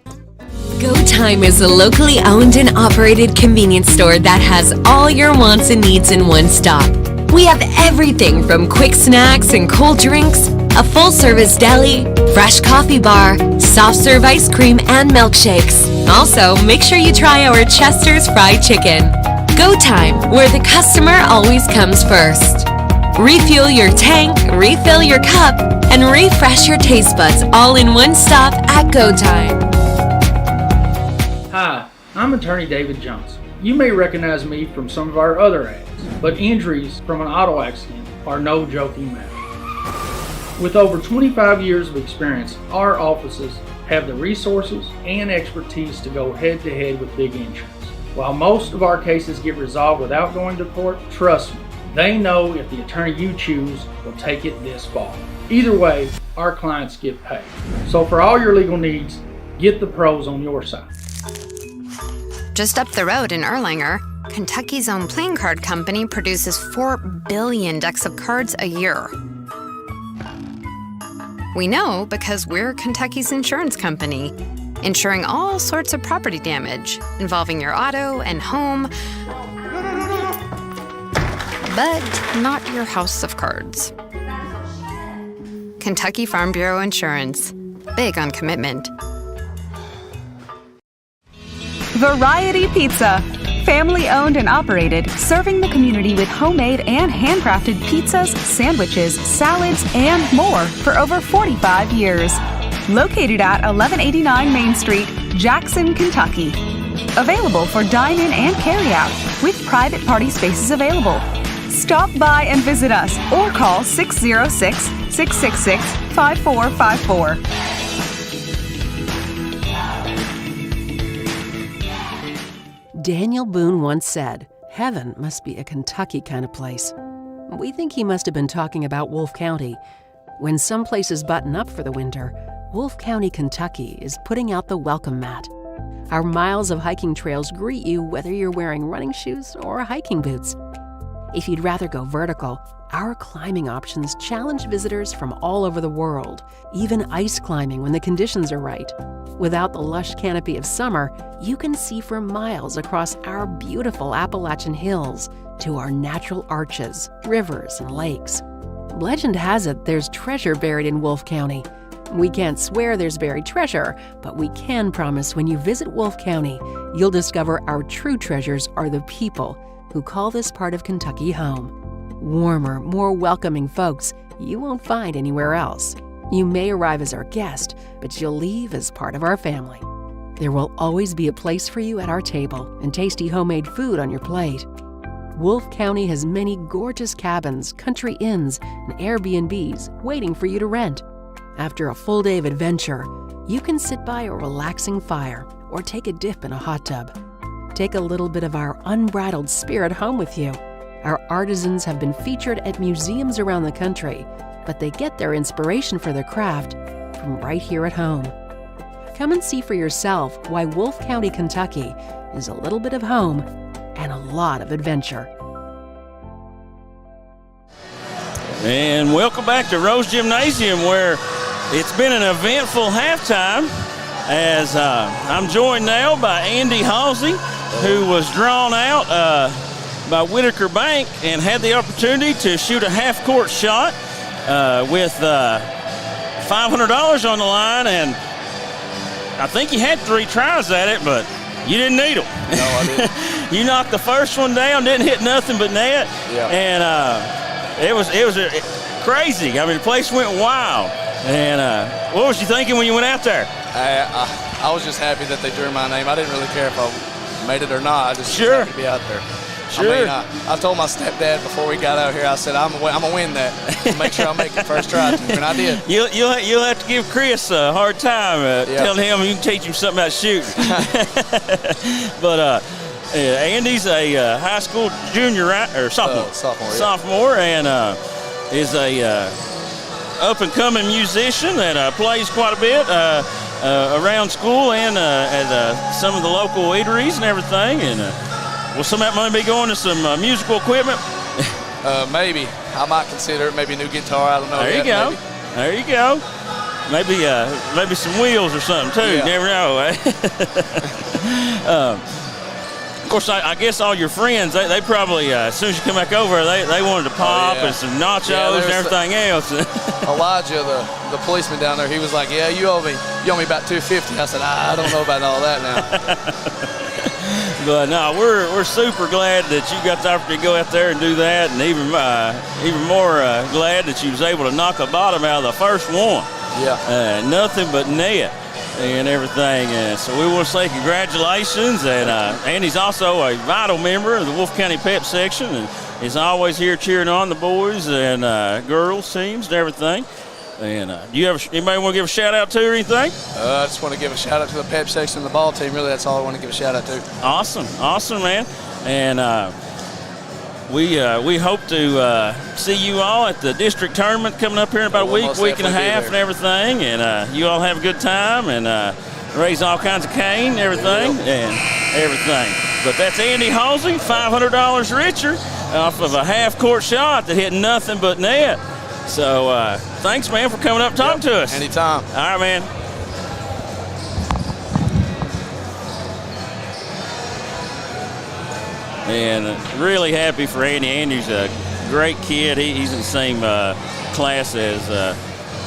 [SPEAKER 7] Go Time is a locally owned and operated convenience store that has all your wants and needs in one stop. We have everything from quick snacks and cold drinks, a full-service deli, fresh coffee bar, soft-serve ice cream, and milkshakes. Also, make sure you try our Chester's Fried Chicken. Go Time, where the customer always comes first. Refuel your tank, refill your cup, and refresh your taste buds all in one stop at Go Time.
[SPEAKER 8] Hi, I'm attorney David Johnson. You may recognize me from some of our other ads, but injuries from an auto accident are no joking matter. With over 25 years of experience, our offices have the resources and expertise to go head-to-head with big insurance. While most of our cases get resolved without going to court, trust me, they know if the attorney you choose will take it this far. Either way, our clients get paid. So for all your legal needs, get the pros on your side.
[SPEAKER 10] Just up the road in Erlanger, Kentucky's own playing card company produces 4 billion decks of cards a year. We know because we're Kentucky's insurance company, insuring all sorts of property damage involving your auto and home, but not your house of cards. Kentucky Farm Bureau Insurance. Big on commitment.
[SPEAKER 9] Variety Pizza. Family owned and operated, serving the community with homemade and handcrafted pizzas, sandwiches, salads, and more for over 45 years. Located at 1189 Main Street, Jackson, Kentucky. Available for dine-in and carry-out, with private party spaces available. Stop by and visit us or call 606-666-5454.
[SPEAKER 3] Daniel Boone once said, "Heaven must be a Kentucky kind of place." We think he must have been talking about Wolfe County. When some places button up for the winter, Wolfe County, Kentucky is putting out the welcome mat. Our miles of hiking trails greet you whether you're wearing running shoes or hiking boots. If you'd rather go vertical, our climbing options challenge visitors from all over the world, even ice climbing when the conditions are right. Without the lush canopy of summer, you can see for miles across our beautiful Appalachian hills to our natural arches, rivers, and lakes. Legend has it there's treasure buried in Wolfe County. We can't swear there's buried treasure, but we can promise when you visit Wolfe County, you'll discover our true treasures are the people who call this part of Kentucky home. Warmer, more welcoming folks you won't find anywhere else. You may arrive as our guest, but you'll leave as part of our family. There will always be a place for you at our table and tasty homemade food on your plate. Wolfe County has many gorgeous cabins, country inns, and Airbnbs waiting for you to rent. After a full day of adventure, you can sit by a relaxing fire or take a dip in a hot tub. Take a little bit of our unbridled spirit home with you. Our artisans have been featured at museums around the country, but they get their inspiration for their craft from right here at home. Come and see for yourself why Wolfe County, Kentucky is a little bit of home and a lot of adventure.
[SPEAKER 1] And welcome back to Rose Gymnasium, where it's been an eventful halftime as I'm joined now by Andy Halsey, who was drawn out by Whitaker Bank and had the opportunity to shoot a half-court shot with $500 on the line, and I think you had 3 tries at it, but you didn't need them.
[SPEAKER 12] No, I didn't.
[SPEAKER 1] You knocked the first one down, didn't hit nothing but net, and it was crazy. I mean, the place went wild. And what was you thinking when you went out there?
[SPEAKER 12] I was just happy that they drew my name. I didn't really care if I made it or not. I just was happy to be out there.
[SPEAKER 1] Sure.
[SPEAKER 12] I mean, I told my stepdad before we got out here, I said, I'm going to win that. Make sure I make it first try, and I did.
[SPEAKER 1] You'll have to give Chris a hard time telling him you can teach him something about shooting. But Andy's a high school junior, right? Or sophomore. Sophomore, and is a up-and-coming musician that plays quite a bit around school and at some of the local eateries and everything. And will some of that money be going to some musical equipment?
[SPEAKER 12] Maybe. I might consider it. Maybe a new guitar. I don't know.
[SPEAKER 1] There you go.
[SPEAKER 12] Maybe.
[SPEAKER 1] There you go. Maybe some wheels or something too.
[SPEAKER 12] Yeah.
[SPEAKER 1] You never know. Eh? Of course, I guess all your friends, they probably, as soon as you come back over, they wanted to pop and some nachos and everything else.
[SPEAKER 12] Elijah, the policeman down there, he was like, "Yeah, you owe me about $250." I said, "I don't know about all that now."
[SPEAKER 1] But no, we're super glad that you got the opportunity to go out there and do that, and even more glad that you was able to knock a bottom out of the first one.
[SPEAKER 12] Yeah.
[SPEAKER 1] Nothing but net and everything. So we want to say congratulations. And Andy's also a vital member of the Wolfe County Pep section and is always here cheering on the boys and girls teams and everything. And do you have anybody want to give a shout out to or anything?
[SPEAKER 12] I just want to give a shout out to the Pep section and the ball team. Really, that's all I want to give a shout out to.
[SPEAKER 1] Awesome, man. And we hope to see you all at the district tournament coming up here in about a week and a half and everything. And you all have a good time and raise all kinds of cane and everything. But that's Andy Halsey, $500 richer off of a half-court shot that hit nothing but net. So thanks, man, for coming up and talking to us.
[SPEAKER 12] Anytime.
[SPEAKER 1] All right, man. And really happy for Andy. Andy's a great kid. He's in the same class as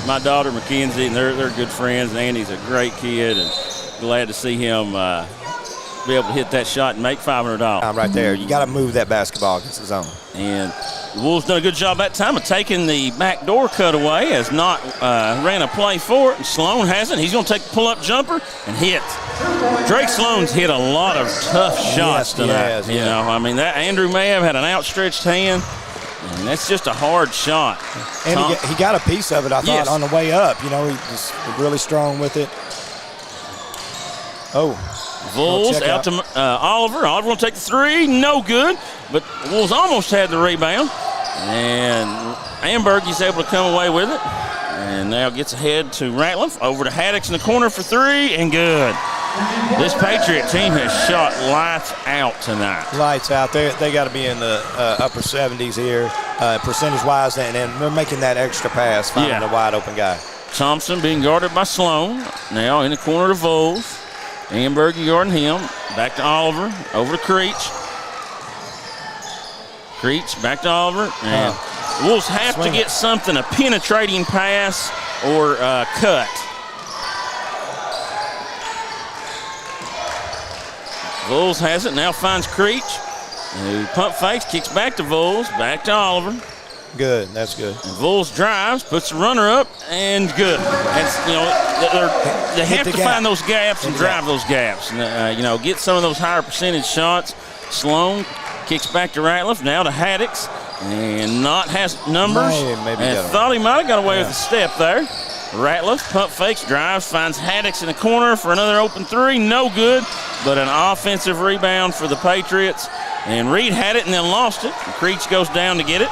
[SPEAKER 1] my daughter, Mackenzie, and they're good friends. And Andy's a great kid, and glad to see him be able to hit that shot and make $500.
[SPEAKER 2] Right there. You got to move that basketball against the zone.
[SPEAKER 1] And the Wolves done a good job that time of taking the backdoor cutaway as Knott ran a play for it, and Sloan hasn't. He's going to take the pull-up jumper and hit. Drake Sloan's hit a lot of tough shots tonight. You know, I mean, that Andrew may have had an outstretched hand, and that's just a hard shot.
[SPEAKER 2] And he got a piece of it, I thought, on the way up. You know, he was really strong with it.
[SPEAKER 1] Wolves out to Oliver. Oliver will take the three. No good. But Wolves almost had the rebound. And Amberg is able to come away with it. And now gets ahead to Ratliff. Over to Haddix in the corner for three. And good. This Patriot team has shot lights out tonight.
[SPEAKER 2] Lights out. They got to be in the upper 70s here, percentage-wise. And they're making that extra pass, finding the wide-open guy.
[SPEAKER 1] Thompson being guarded by Sloan. Now in the corner to Wolves. Amberg guarding him. Back to Oliver. Over to Creech. Creech back to Oliver. And Wolves have to get something, a penetrating pass or cut. Wolves has it. Now finds Creech. Who pump fakes, kicks back to Wolves. Back to Oliver.
[SPEAKER 2] Good. That's good.
[SPEAKER 1] And Wolves drives, puts the runner up, and good. That's, you know, they have to find those gaps and drive those gaps. And, you know, get some of those higher percentage shots. Sloan kicks back to Ratliff, now to Haddix. And Knott has numbers. And thought he might have got away with a step there. Ratliff pump fakes, drives, finds Haddix in the corner for another open three. No good, but an offensive rebound for the Patriots. And Reed had it and then lost it. And Creech goes down to get it.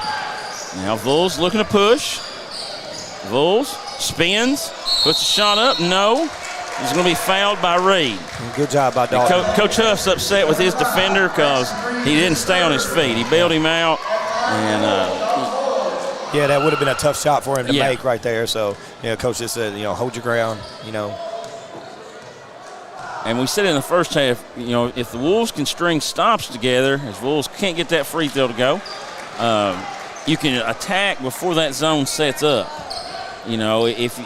[SPEAKER 1] Now Vols looking to push. Vols spins, puts a shot up. No. He's going to be fouled by Reed.
[SPEAKER 2] Good job by Dalton.
[SPEAKER 1] Coach Huff's upset with his defender because he didn't stay on his feet. He bailed him out. And
[SPEAKER 2] yeah, that would have been a tough shot for him to make right there. So, you know, Coach just said, you know, hold your ground, you know.
[SPEAKER 1] And we said in the first half, you know, if the Wolves can string stops together, as Wolves can't get that free throw to go, you can attack before that zone sets up. You know, if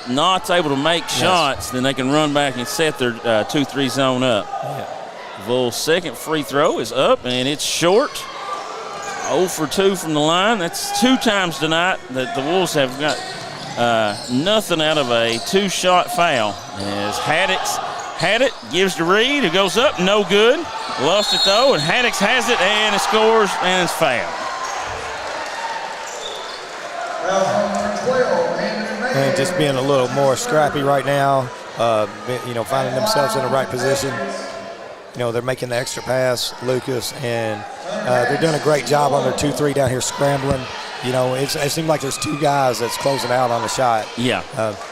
[SPEAKER 1] Knott's able to make shots, then they can run back and set their 2-3 zone up.
[SPEAKER 2] Yeah.
[SPEAKER 1] Wolves' second free throw is up, and it's short. 0 for 2 from the line. That's 2 times tonight that the Wolves have got nothing out of a 2-shot foul. As Haddix had it, gives to Reed, who goes up, no good. Lost it though, and Haddix has it, and it scores, and it's fouled.
[SPEAKER 2] And just being a little more scrappy right now, you know, finding themselves in the right position. You know, they're making the extra pass, Lucas, and they're doing a great job on their 2-3 down here scrambling. You know, it seems like there's 2 guys that's closing out on the shot.
[SPEAKER 1] Yeah.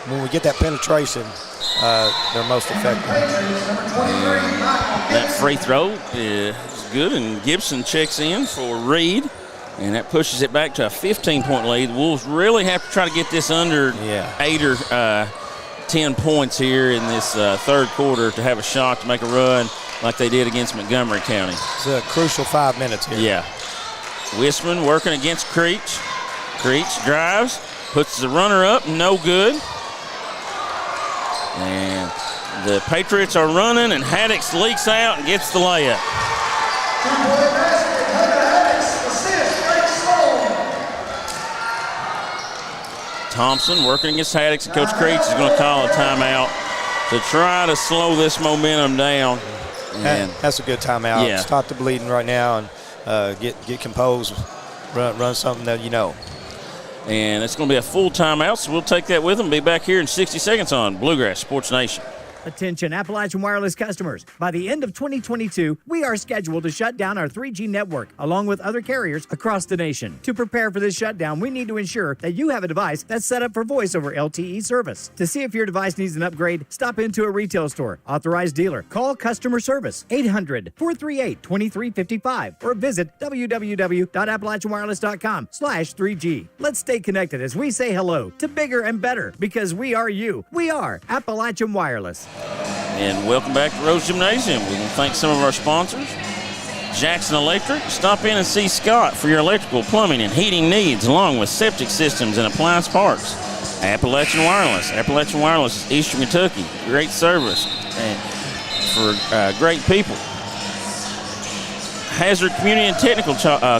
[SPEAKER 2] When we get that penetration, they're most effective.
[SPEAKER 1] That free throw is good, and Gibson checks in for Reed, and that pushes it back to a 15-point lead. The Wolves really have to try to get this under 8 or 10 points here in this third quarter to have a shot to make a run like they did against Montgomery County.
[SPEAKER 2] It's a crucial 5 minutes here.
[SPEAKER 1] Yeah. Wisman working against Creech. Creech drives, puts the runner up, no good. And the Patriots are running, and Haddix leaks out and gets the layup. Thompson working against Haddix, and Coach Creech is going to call a timeout to try to slow this momentum down. And
[SPEAKER 2] that's a good timeout.
[SPEAKER 1] Yeah.
[SPEAKER 2] Stop the bleeding right now and get composed. Run something that you know.
[SPEAKER 1] And it's going to be a full timeout, so we'll take that with them. Be back here in 60 seconds on Bluegrass Sports Nation.
[SPEAKER 4] Attention Appalachian Wireless customers. By the end of 2022, we are scheduled to shut down our 3G network along with other carriers across the nation. To prepare for this shutdown, we need to ensure that you have a device that's set up for voice over LTE service. To see if your device needs an upgrade, stop into a retail store, authorized dealer, call customer service 800-438-2355 or visit www.appalachianwireless.com/3G. Let's stay connected as we say hello to bigger and better because we are you. We are Appalachian Wireless.
[SPEAKER 1] And welcome back to Rose Gymnasium. We want to thank some of our sponsors. Jackson Electric. Stop in and see Scott for your electrical, plumbing, and heating needs, along with septic systems and appliance parts. Appalachian Wireless. Appalachian Wireless is Eastern Kentucky. Great service and for great people. Hazard Community and Technical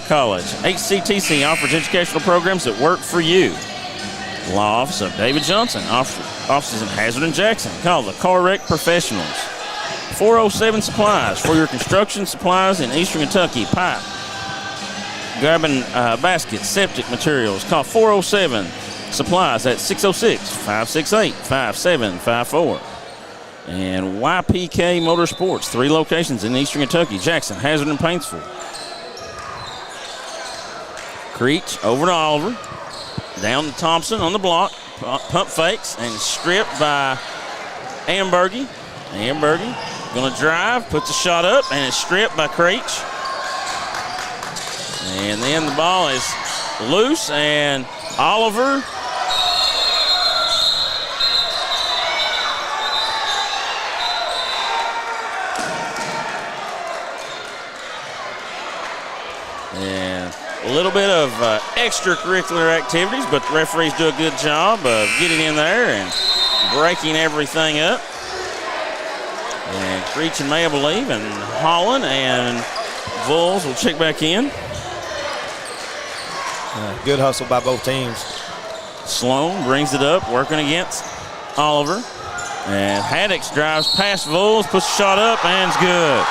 [SPEAKER 1] College. HCTC offers educational programs that work for you. Law Office of David Johnson. Offices in Hazard and Jackson. Call the Car Wreck Professionals. 407 Supplies for your construction supplies in Eastern Kentucky. Pipe, grabbing baskets, septic materials. Call 407 Supplies at 606-568-5754. And YPK Motorsports. 3 locations in Eastern Kentucky. Jackson, Hazard, and Paintsville. Creech over to Oliver. Down to Thompson on the block. Pump fakes and stripped by Ambergy. Ambergy going to drive, puts a shot up, and it's stripped by Creech. And then the ball is loose, and Oliver and a little bit of extracurricular activities, but the referees do a good job of getting in there and breaking everything up. And Creech and May, I believe, and Holland and Vols will check back in.
[SPEAKER 2] Good hustle by both teams.
[SPEAKER 1] Sloan brings it up, working against Oliver. And Haddix drives past Vols, puts a shot up, and it's good.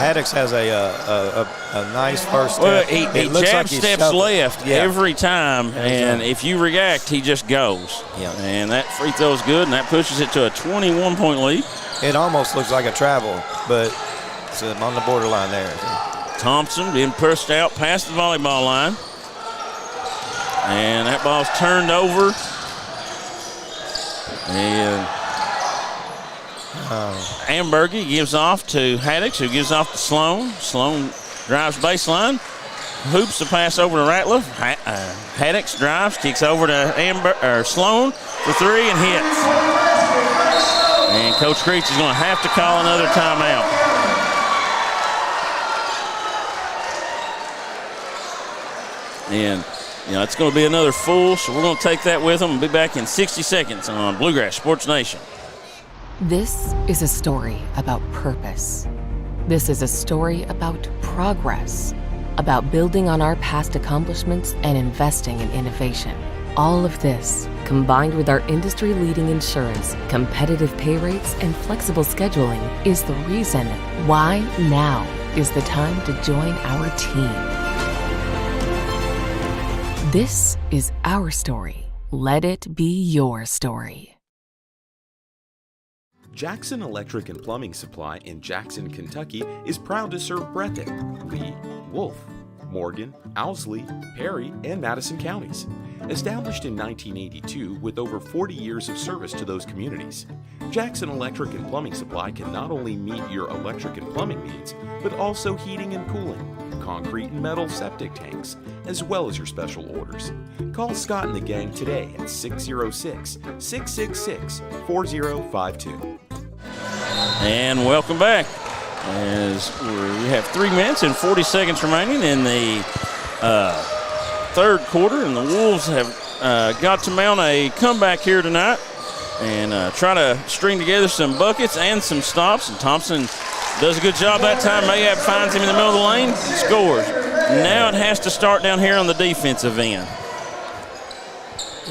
[SPEAKER 2] Haddix has a nice first step.
[SPEAKER 1] Well, he jab steps left every time, and if you react, he just goes.
[SPEAKER 2] Yeah.
[SPEAKER 1] And that free throw is good, and that pushes it to a 21-point lead.
[SPEAKER 2] It almost looks like a travel, but it's on the borderline there.
[SPEAKER 1] Thompson being pushed out past the volleyball line. And that ball's turned over. And Ambergy gives off to Haddix, who gives off to Sloan. Sloan drives baseline, hoops the pass over to Ratliff. Haddix drives, kicks over to Sloan for 3 and hits. And Coach Creech is going to have to call another timeout. And it's going to be another full, so we're going to take that with them and be back in 60 seconds on Bluegrass Sports Nation.
[SPEAKER 5] This is a story about purpose. This is a story about progress, about building on our past accomplishments and investing in innovation. All of this, combined with our industry-leading insurance, competitive pay rates, and flexible scheduling, is the reason why now is the time to join our team. This is our story. Let it be your story.
[SPEAKER 6] Jackson Electric and Plumbing Supply in Jackson, Kentucky is proud to serve Breathitt, Lee, Wolfe, Morgan, Owsley, Perry, and Madison counties. Established in 1982 with over 40 years of service to those communities, Jackson Electric and Plumbing Supply can not only meet your electric and plumbing needs, but also heating and cooling, concrete and metal septic tanks, as well as your special orders. Call Scott and the gang today at 606-666-4052.
[SPEAKER 1] And welcome back. As we have 3 minutes and 40 seconds remaining in the third quarter, and the Wolves have got to mount a comeback here tonight and try to string together some buckets and some stops. And Thompson does a good job that time. Mayab finds him in the middle of the lane and scores. Now it has to start down here on the defensive end.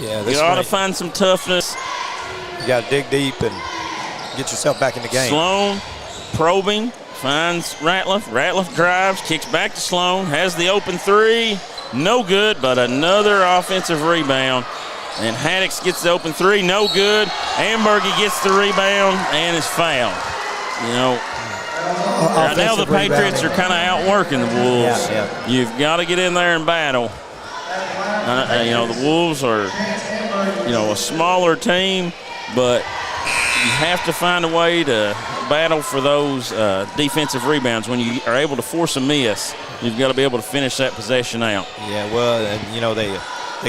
[SPEAKER 2] Yeah,
[SPEAKER 1] you ought to find some toughness.
[SPEAKER 2] You got to dig deep and get yourself back in the game.
[SPEAKER 1] Sloan probing, finds Ratliff. Ratliff drives, kicks back to Sloan, has the open three. No good, but another offensive rebound. And Haddix gets the open three, no good. Ambergy gets the rebound and is fouled. You know, right now the Patriots are kind of outworking the Wolves.
[SPEAKER 2] Yeah.
[SPEAKER 1] You've got to get in there and battle. You know, the Wolves are, you know, a smaller team, but you have to find a way to battle for those defensive rebounds. When you are able to force a miss, you've got to be able to finish that possession out.
[SPEAKER 2] Yeah, well, and, you know, they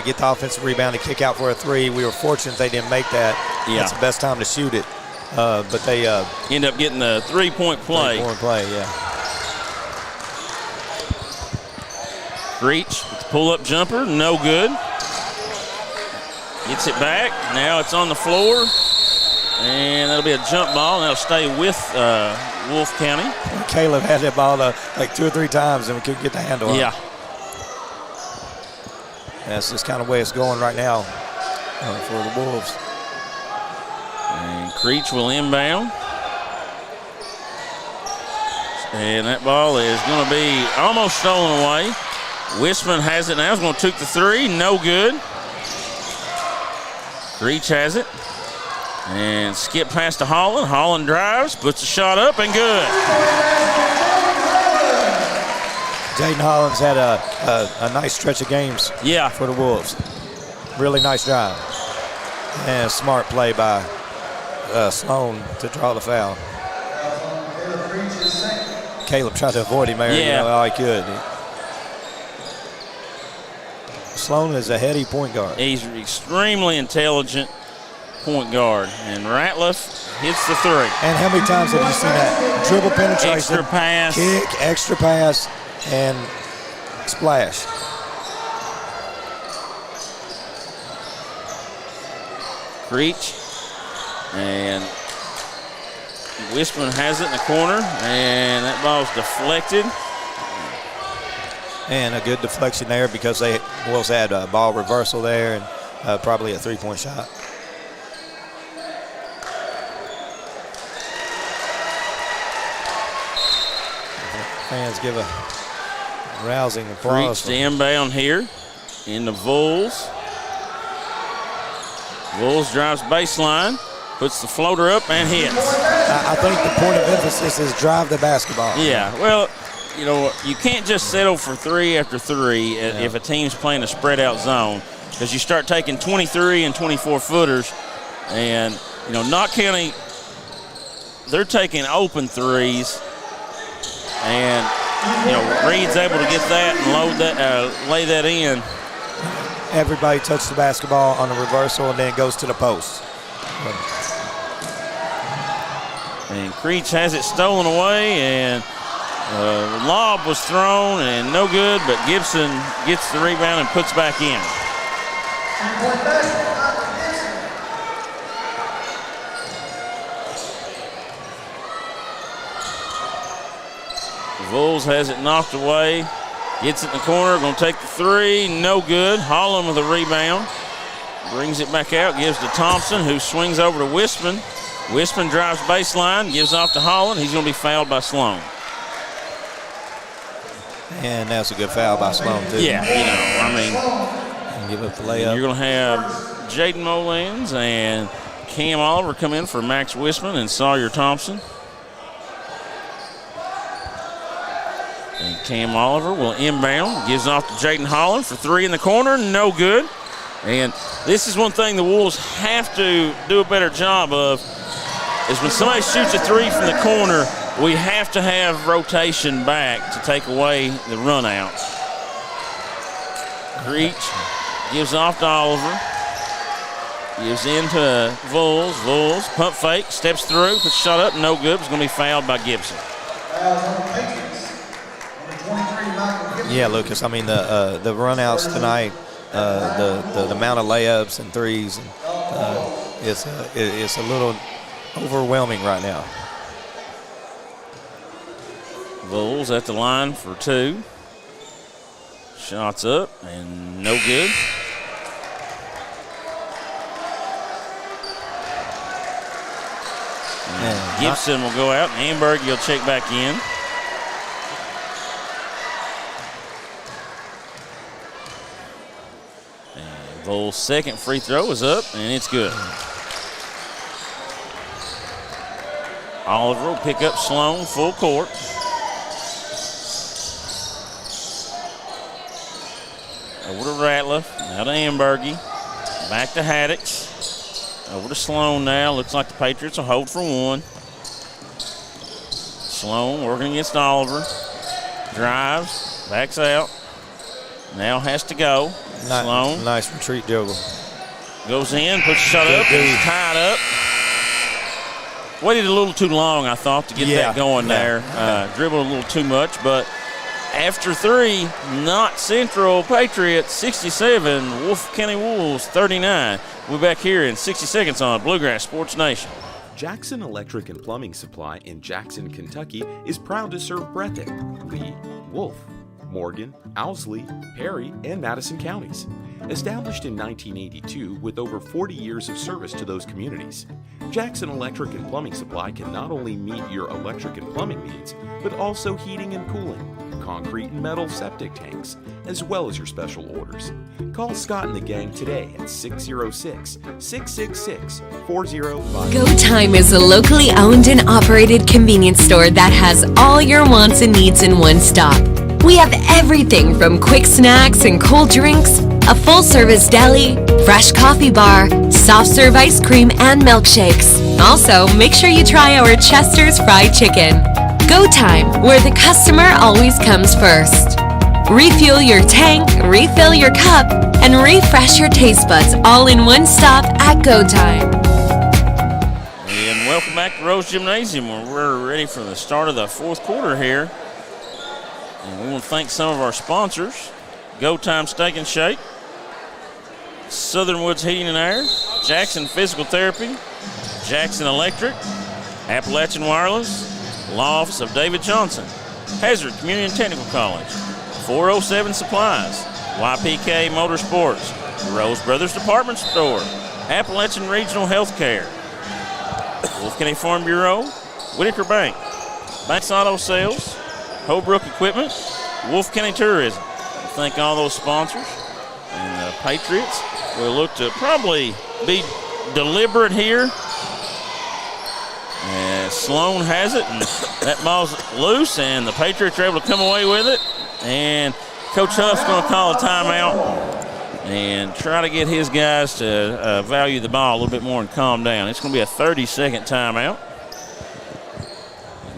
[SPEAKER 2] get the offensive rebound to kick out for a three. We were fortunate they didn't make that.
[SPEAKER 1] Yeah.
[SPEAKER 2] That's the best time to shoot it. But they
[SPEAKER 1] end up getting the three-point play.
[SPEAKER 2] Three-point play, yeah.
[SPEAKER 1] Reach, pull-up jumper, no good. Gets it back. Now it's on the floor. And that'll be a jump ball, and that'll stay with Wolfe County.
[SPEAKER 2] Caleb had that ball like 2 or 3 times, and we couldn't get the handle on it.
[SPEAKER 1] Yeah.
[SPEAKER 2] That's just kind of the way it's going right now for the Wolves.
[SPEAKER 1] And Creech will inbound. And that ball is going to be almost stolen away. Wisman has it now. He's going to took the three. No good. Creech has it. And skip past to Holland. Holland drives, puts the shot up, and good.
[SPEAKER 2] Jaden Hollins had a nice stretch of games for the Wolves. Really nice drive. And a smart play by Sloan to draw the foul. Caleb tried to avoid him there.
[SPEAKER 1] Yeah.
[SPEAKER 2] You know, all he could. Sloan is a heady point guard.
[SPEAKER 1] He's extremely intelligent point guard. And Ratliff hits the three.
[SPEAKER 2] And how many times have you seen that? Dribble penetration.
[SPEAKER 1] Extra pass.
[SPEAKER 2] Kick, extra pass, and splash.
[SPEAKER 1] Creech. And Wisman has it in the corner, and that ball's deflected.
[SPEAKER 2] And a good deflection there because they Wolves had a ball reversal there and probably a three-point shot. Fans give a rousing applause.
[SPEAKER 1] Creech to inbound here in the Vols. Vols drives baseline. Puts the floater up and hits.
[SPEAKER 2] I think the point of emphasis is drive the basketball.
[SPEAKER 1] Yeah, well, you know, you can't just settle for three after three if a team's playing a spread out zone, because you start taking 23 and 24 footers, and, you know, Knott County, they're taking open threes, and, you know, Reed's able to get that and load that, lay that in.
[SPEAKER 2] Everybody touched the basketball on the reversal, and then it goes to the post.
[SPEAKER 1] And Creech has it stolen away, and the lob was thrown and no good, but Gibson gets the rebound and puts back in. Vols has it knocked away, gets it in the corner, going to take the three, no good. Holland with a rebound, brings it back out, gives to Thompson, who swings over to Wisman. Wisman drives baseline, gives off to Holland. He's going to be fouled by Sloan.
[SPEAKER 2] And that's a good foul by Sloan, too.
[SPEAKER 1] Yeah, you know, I mean,
[SPEAKER 2] and give up the layup.
[SPEAKER 1] You're going to have Jaden Molans and Cam Oliver come in for Max Wisman and Sawyer Thompson. And Cam Oliver will inbound, gives off to Jaden Holland for three in the corner, no good. And this is one thing the Wolves have to do a better job of, is when somebody shoots a three from the corner, we have to have rotation back to take away the run out. Creech gives off to Oliver. Gives in to Voles. Voles, pump fake, steps through, puts shot up, no good. It's going to be fouled by Gibson.
[SPEAKER 2] Yeah, Lucas, I mean, the run-outs tonight, the amount of layups and threes, it's a little overwhelming right now.
[SPEAKER 1] Voles at the line for two. Shots up and no good. And Gibson will go out, and Amberg will check back in. And Voles' second free throw is up, and it's good. Oliver will pick up Sloan full court. Over to Ratliff, now to Ambergy, back to Haddix. Over to Sloan now. Looks like the Patriots will hold for one. Sloan working against Oliver. Drives, backs out. Now has to go. Sloan.
[SPEAKER 2] Nice retreat juggle.
[SPEAKER 1] Goes in, puts a shot up, it's tied up. Waited a little too long, I thought, to get that going there. Dribbled a little too much, but after three, Knott Central Patriots 67, Wolfe County Wolves 39. We're back here in 60 seconds on Bluegrass Sports Nation.
[SPEAKER 6] Jackson Electric and Plumbing Supply in Jackson, Kentucky is proud to serve Breathitt, Lee, Wolfe, Morgan, Owsley, Perry, and Madison counties. Established in 1982 with over 40 years of service to those communities, Jackson Electric and Plumbing Supply can not only meet your electric and plumbing needs, but also heating and cooling, concrete and metal septic tanks, as well as your special orders. Call Scott and the gang today at 606-666-4055.
[SPEAKER 7] Go Time is a locally owned and operated convenience store that has all your wants and needs in one stop. We have everything from quick snacks and cold drinks, a full-service deli, fresh coffee bar, soft-serve ice cream, and milkshakes. Also, make sure you try our Chester's Fried Chicken. Go Time, where the customer always comes first. Refuel your tank, refill your cup, and refresh your taste buds all in one stop at Go Time.
[SPEAKER 1] And welcome back to Rose Gymnasium, where we're ready for the start of the fourth quarter here. And we want to thank some of our sponsors: Go Time Steak and Shake, Southern Woods Heating and Air, Jackson Physical Therapy, Jackson Electric, Appalachian Wireless, Law Office of David Johnson, Hazard Community and Technical College, 407 Supplies, YPK Motorsports, Rose Brothers Department Store, Appalachian Regional Healthcare, Wolfe County Farm Bureau, Whitaker Bank, Banks Auto Sales, Holbrook Equipment, Wolfe County Tourism. Thank all those sponsors. And the Patriots will look to probably be deliberate here. And Sloan has it, and that ball's loose, and the Patriots are able to come away with it. And Coach Huff's going to call a timeout and try to get his guys to value the ball a little bit more and calm down. It's going to be a 30-second timeout.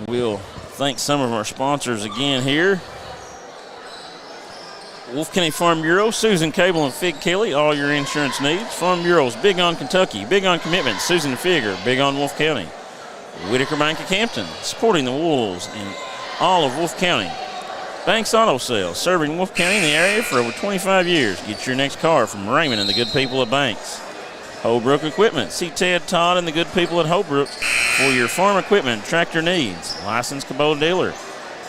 [SPEAKER 1] We'll thank some of our sponsors again here. Wolfe County Farm Bureau, Susan Cable and Fig Kelly, all your insurance needs. Farm Bureau's big on Kentucky, big on commitment. Susan Figger, big on Wolfe County. Whitaker Bank of Campton, supporting the Wolves in all of Wolfe County. Banks Auto Sales, serving Wolfe County in the area for over 25 years. Get your next car from Raymond and the good people at Banks. Holbrook Equipment, see Ted Todd and the good people at Holbrook for your farm equipment and tractor needs. Licensed Kubota dealer.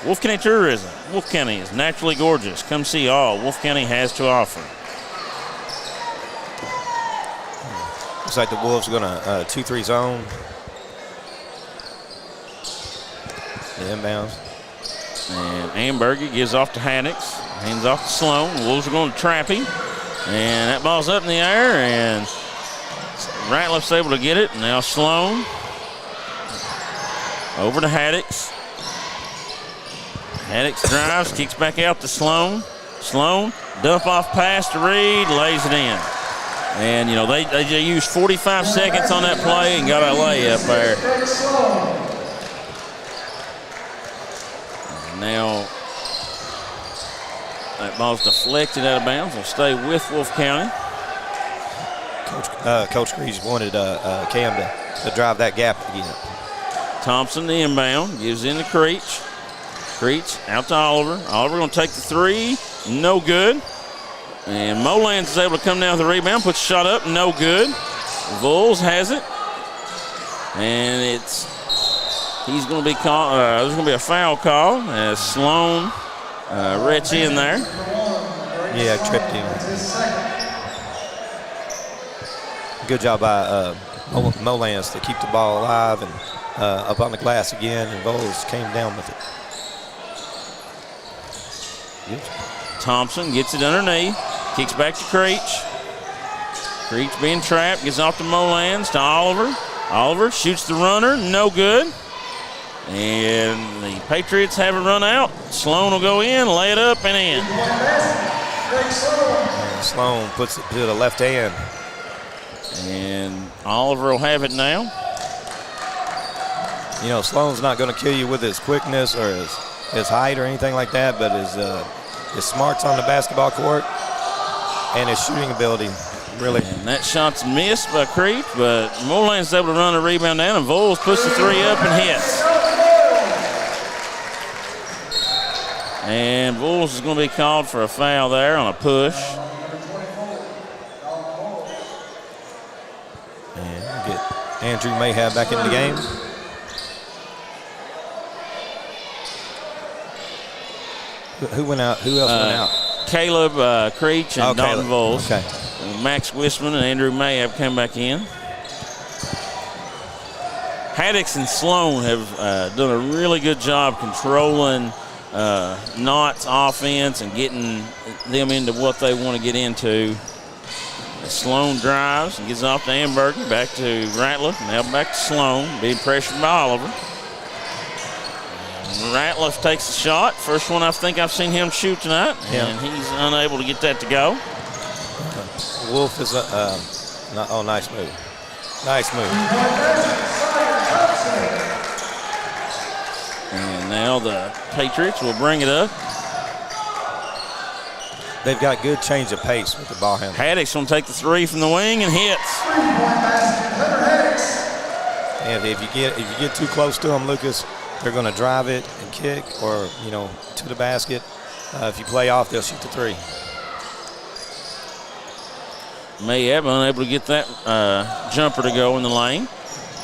[SPEAKER 1] Wolfe County Tourism. Wolfe County is naturally gorgeous. Come see all Wolfe County has to offer.
[SPEAKER 2] Looks like the Wolves are going to 2-3 zone. The inbounds.
[SPEAKER 1] And Ambergy gives off to Haddix. Hands off to Sloan. The Wolves are going to trap him. And that ball's up in the air, and Ratliff's able to get it. Now Sloan over to Haddix. Haddix drives, kicks back out to Sloan. Sloan, dump off pass to Reed, lays it in. And, you know, they used 45 seconds on that play and got a layup there. And now that ball's deflected out of bounds. Will stay with Wolfe County.
[SPEAKER 2] Coach Creech wanted Cam to drive that gap again.
[SPEAKER 1] Thompson, the inbound, gives in to Creech. Creech out to Oliver. Oliver going to take the three. No good. And Molands is able to come down with the rebound, puts a shot up, no good. Voles has it. And he's going to be called, there's going to be a foul call as Sloan reach in there.
[SPEAKER 2] Yeah, tripped him. Good job by Molands to keep the ball alive and up on the glass again, and Voles came down with it. Good.
[SPEAKER 1] Thompson gets it underneath, kicks back to Creech. Creech being trapped, gets off to Molands, to Oliver. Oliver shoots the runner, no good. And the Patriots have a run out. Sloan will go in, lay it up, and in.
[SPEAKER 2] And Sloan puts it to the left hand.
[SPEAKER 1] And Oliver will have it now.
[SPEAKER 2] You know, Sloan's not going to kill you with his quickness or his height or anything like that, but his smarts on the basketball court and his shooting ability, really.
[SPEAKER 1] And that shot's missed by Creech, but Molan's is able to run the rebound down, and Voles puts the three up and hits. And Voles is going to be called for a foul there on a push.
[SPEAKER 2] And we'll get Andrew Mayhab back in the game. Who went out? Who else went out?
[SPEAKER 1] Caleb Creech and Dalton Voles.
[SPEAKER 2] Okay.
[SPEAKER 1] Max Wisman and Andrew Mayhab come back in. Haddix and Sloan have done a really good job controlling Knott's offense and getting them into what they want to get into. Sloan drives and gets off to Amberger, back to Ratliff, now back to Sloan, being pressured by Oliver. Ratliff takes the shot. First one I think I've seen him shoot tonight, and he's unable to get that to go.
[SPEAKER 2] Wolfe is nice move. Nice move.
[SPEAKER 1] And now the Patriots will bring it up.
[SPEAKER 2] They've got good change of pace with the ball handler.
[SPEAKER 1] Haddix going to take the three from the wing and hits.
[SPEAKER 2] And if you get too close to them, Lucas, they're going to drive it and kick, or to the basket. If you play off, they'll shoot the three.
[SPEAKER 1] Mayhab unable to get that jumper to go in the lane.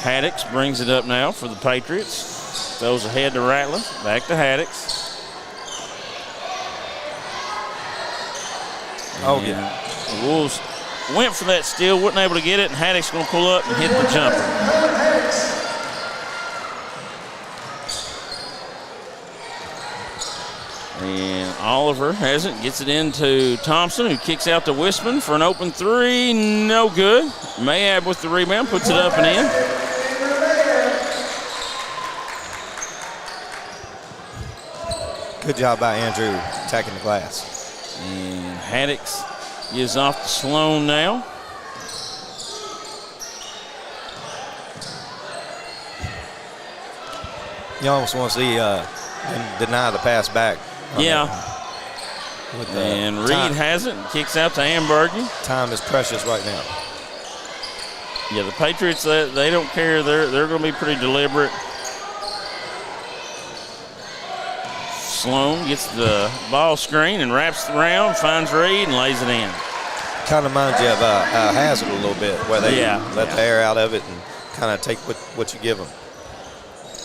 [SPEAKER 1] Haddix brings it up now for the Patriots. Throws ahead to Ratliff. Back to Haddix.
[SPEAKER 2] Yeah.
[SPEAKER 1] The Wolves went for that steal, wasn't able to get it, and Haddix going to pull up and hit the jumper. And Oliver has it, gets it into Thompson, who kicks out to Wisman for an open three, no good. Mayhab with the rebound, puts it up and in.
[SPEAKER 2] Good job by Andrew attacking the glass.
[SPEAKER 1] And Haddix gives off to Sloan now.
[SPEAKER 2] You almost want to see them deny the pass back.
[SPEAKER 1] Yeah. And Reed has it and kicks out to Amberger.
[SPEAKER 2] Time is precious right now.
[SPEAKER 1] Yeah, the Patriots, they don't care. They're going to be pretty deliberate. Sloan gets the ball screen and wraps it around, finds Reed and lays it in.
[SPEAKER 2] Kind of reminds you of Hazard a little bit, where they let the air out of it and kind of take what you give them.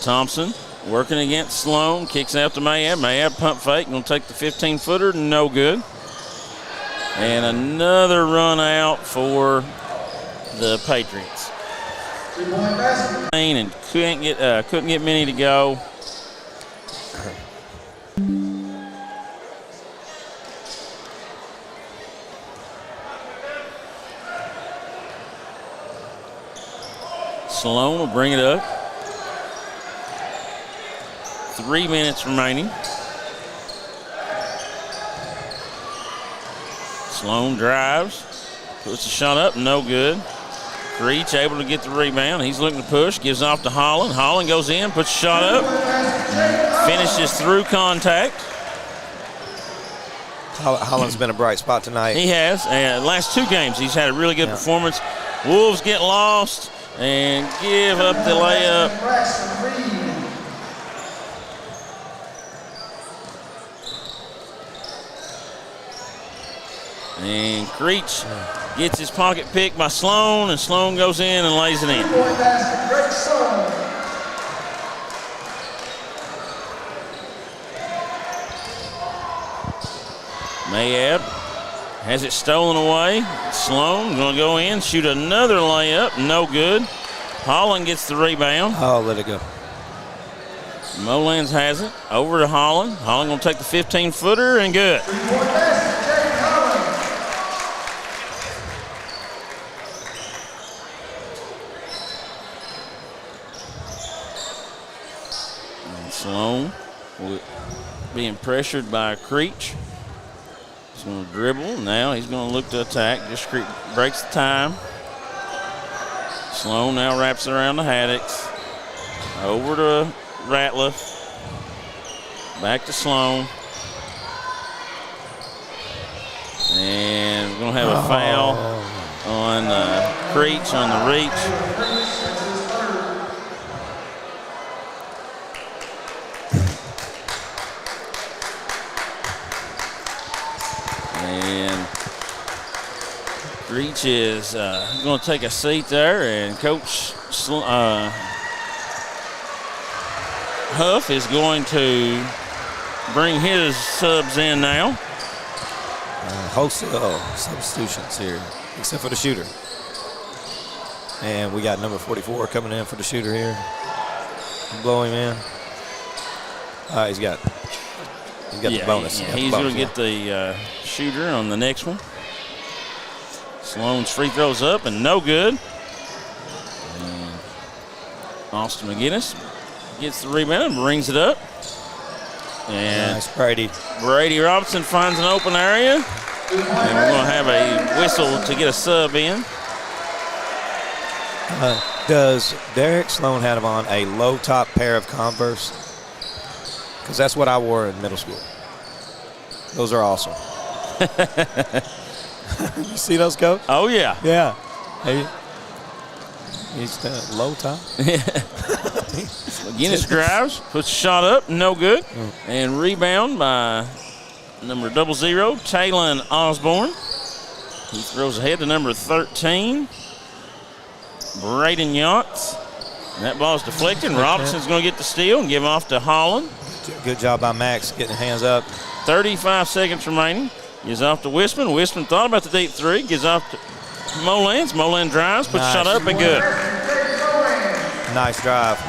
[SPEAKER 1] Thompson working against Sloan, kicks out to Mayhab. Mayhab pump fake, going to take the 15-footer, no good. And another run out for the Patriots. And couldn't get many to go. Sloan will bring it up. 3 minutes remaining. Sloan drives, puts the shot up, no good. Creech able to get the rebound. He's looking to push, gives off to Holland. Holland goes in, puts the shot up, finishes through contact.
[SPEAKER 2] Holland's been a bright spot tonight.
[SPEAKER 1] He has. And last 2 games, he's had a really good performance. Wolves get lost and give up the layup. And Creech gets his pocket picked by Sloan, and Sloan goes in and lays it in. Mayab has it stolen away. Sloan going to go in, shoot another layup, no good. Holland gets the rebound.
[SPEAKER 2] Oh, let it go.
[SPEAKER 1] Molans has it, over to Holland. Holland going to take the 15-footer and good. And Sloan being pressured by Creech. He's going to dribble. Now he's going to look to attack. Just breaks the time. Sloan now wraps it around the Haddocks. Over to Ratliff. Back to Sloan. And we're going to have a foul on Creech on the reach. And Creech is going to take a seat there, and Coach Huff is going to bring his subs in now.
[SPEAKER 2] Wholesale substitutions here, except for the shooter. And we got number 44 coming in for the shooter here. Blow him in. He's got the bonus.
[SPEAKER 1] Yeah, he's going to get the shooter on the next one. Sloan's free throws up and no good. And Austin McGinnis gets the rebound and brings it up. And
[SPEAKER 2] nice, Brady.
[SPEAKER 1] Brady Robinson finds an open area. And we're going to have a whistle to get a sub in.
[SPEAKER 2] Does Derek Sloan have on a low-top pair of Converse? Because that's what I wore in middle school. Those are awesome. You see those, Coach?
[SPEAKER 1] Oh, yeah.
[SPEAKER 2] Yeah. Hey, he's low top.
[SPEAKER 1] McGinnis drives, puts a shot up, no good. And rebound by number 00, Taylon Osborne. He throws ahead to number 13, Braden Yachts. And that ball's deflected. Robinson's going to get the steal and give off to Holland.
[SPEAKER 2] Good job by Max getting hands up.
[SPEAKER 1] 35 seconds remaining. Gives off to Wisman. Wisman thought about the deep three. Gives off to Molans. Molans drives, puts a shot up and good.
[SPEAKER 2] Nice drive.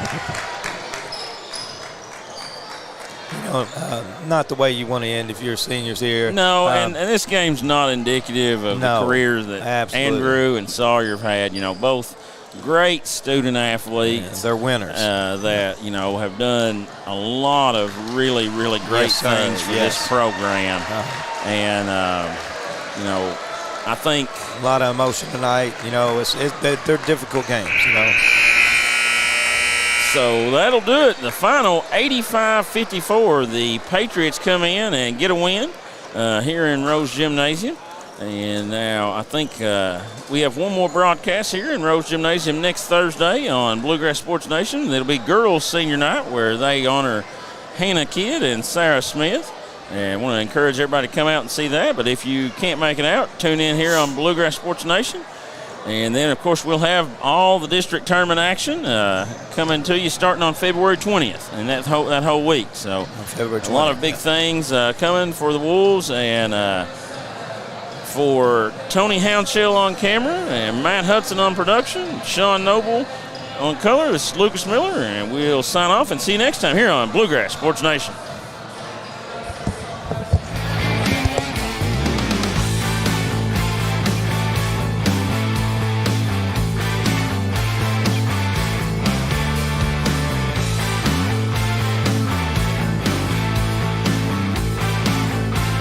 [SPEAKER 2] Not the way you want to end if you're seniors here.
[SPEAKER 1] No, and this game's not indicative of the careers that Andrew and Sawyer have had. Both great student athletes.
[SPEAKER 2] They're winners.
[SPEAKER 1] That, have done a lot of really, really great things for this program. And, I think
[SPEAKER 2] a lot of emotion tonight. They're difficult games,
[SPEAKER 1] So that'll do it. The final 85-54. The Patriots come in and get a win here in Rose Gymnasium. And now I think we have one more broadcast here in Rose Gymnasium next Thursday on Bluegrass Sports Nation. It'll be Girls Senior Night where they honor Hannah Kidd and Sarah Smith. And I want to encourage everybody to come out and see that. But if you can't make it out, tune in here on Bluegrass Sports Nation. And then, of course, we'll have all the district tournament action coming to you starting on February 20th and that whole week. So a lot of big things coming for the Wolves. And for Tony Houndshell on camera and Matt Hudson on production, Sean Noble on color, this is Lucas Miller. And we'll sign off and see you next time here on Bluegrass Sports Nation.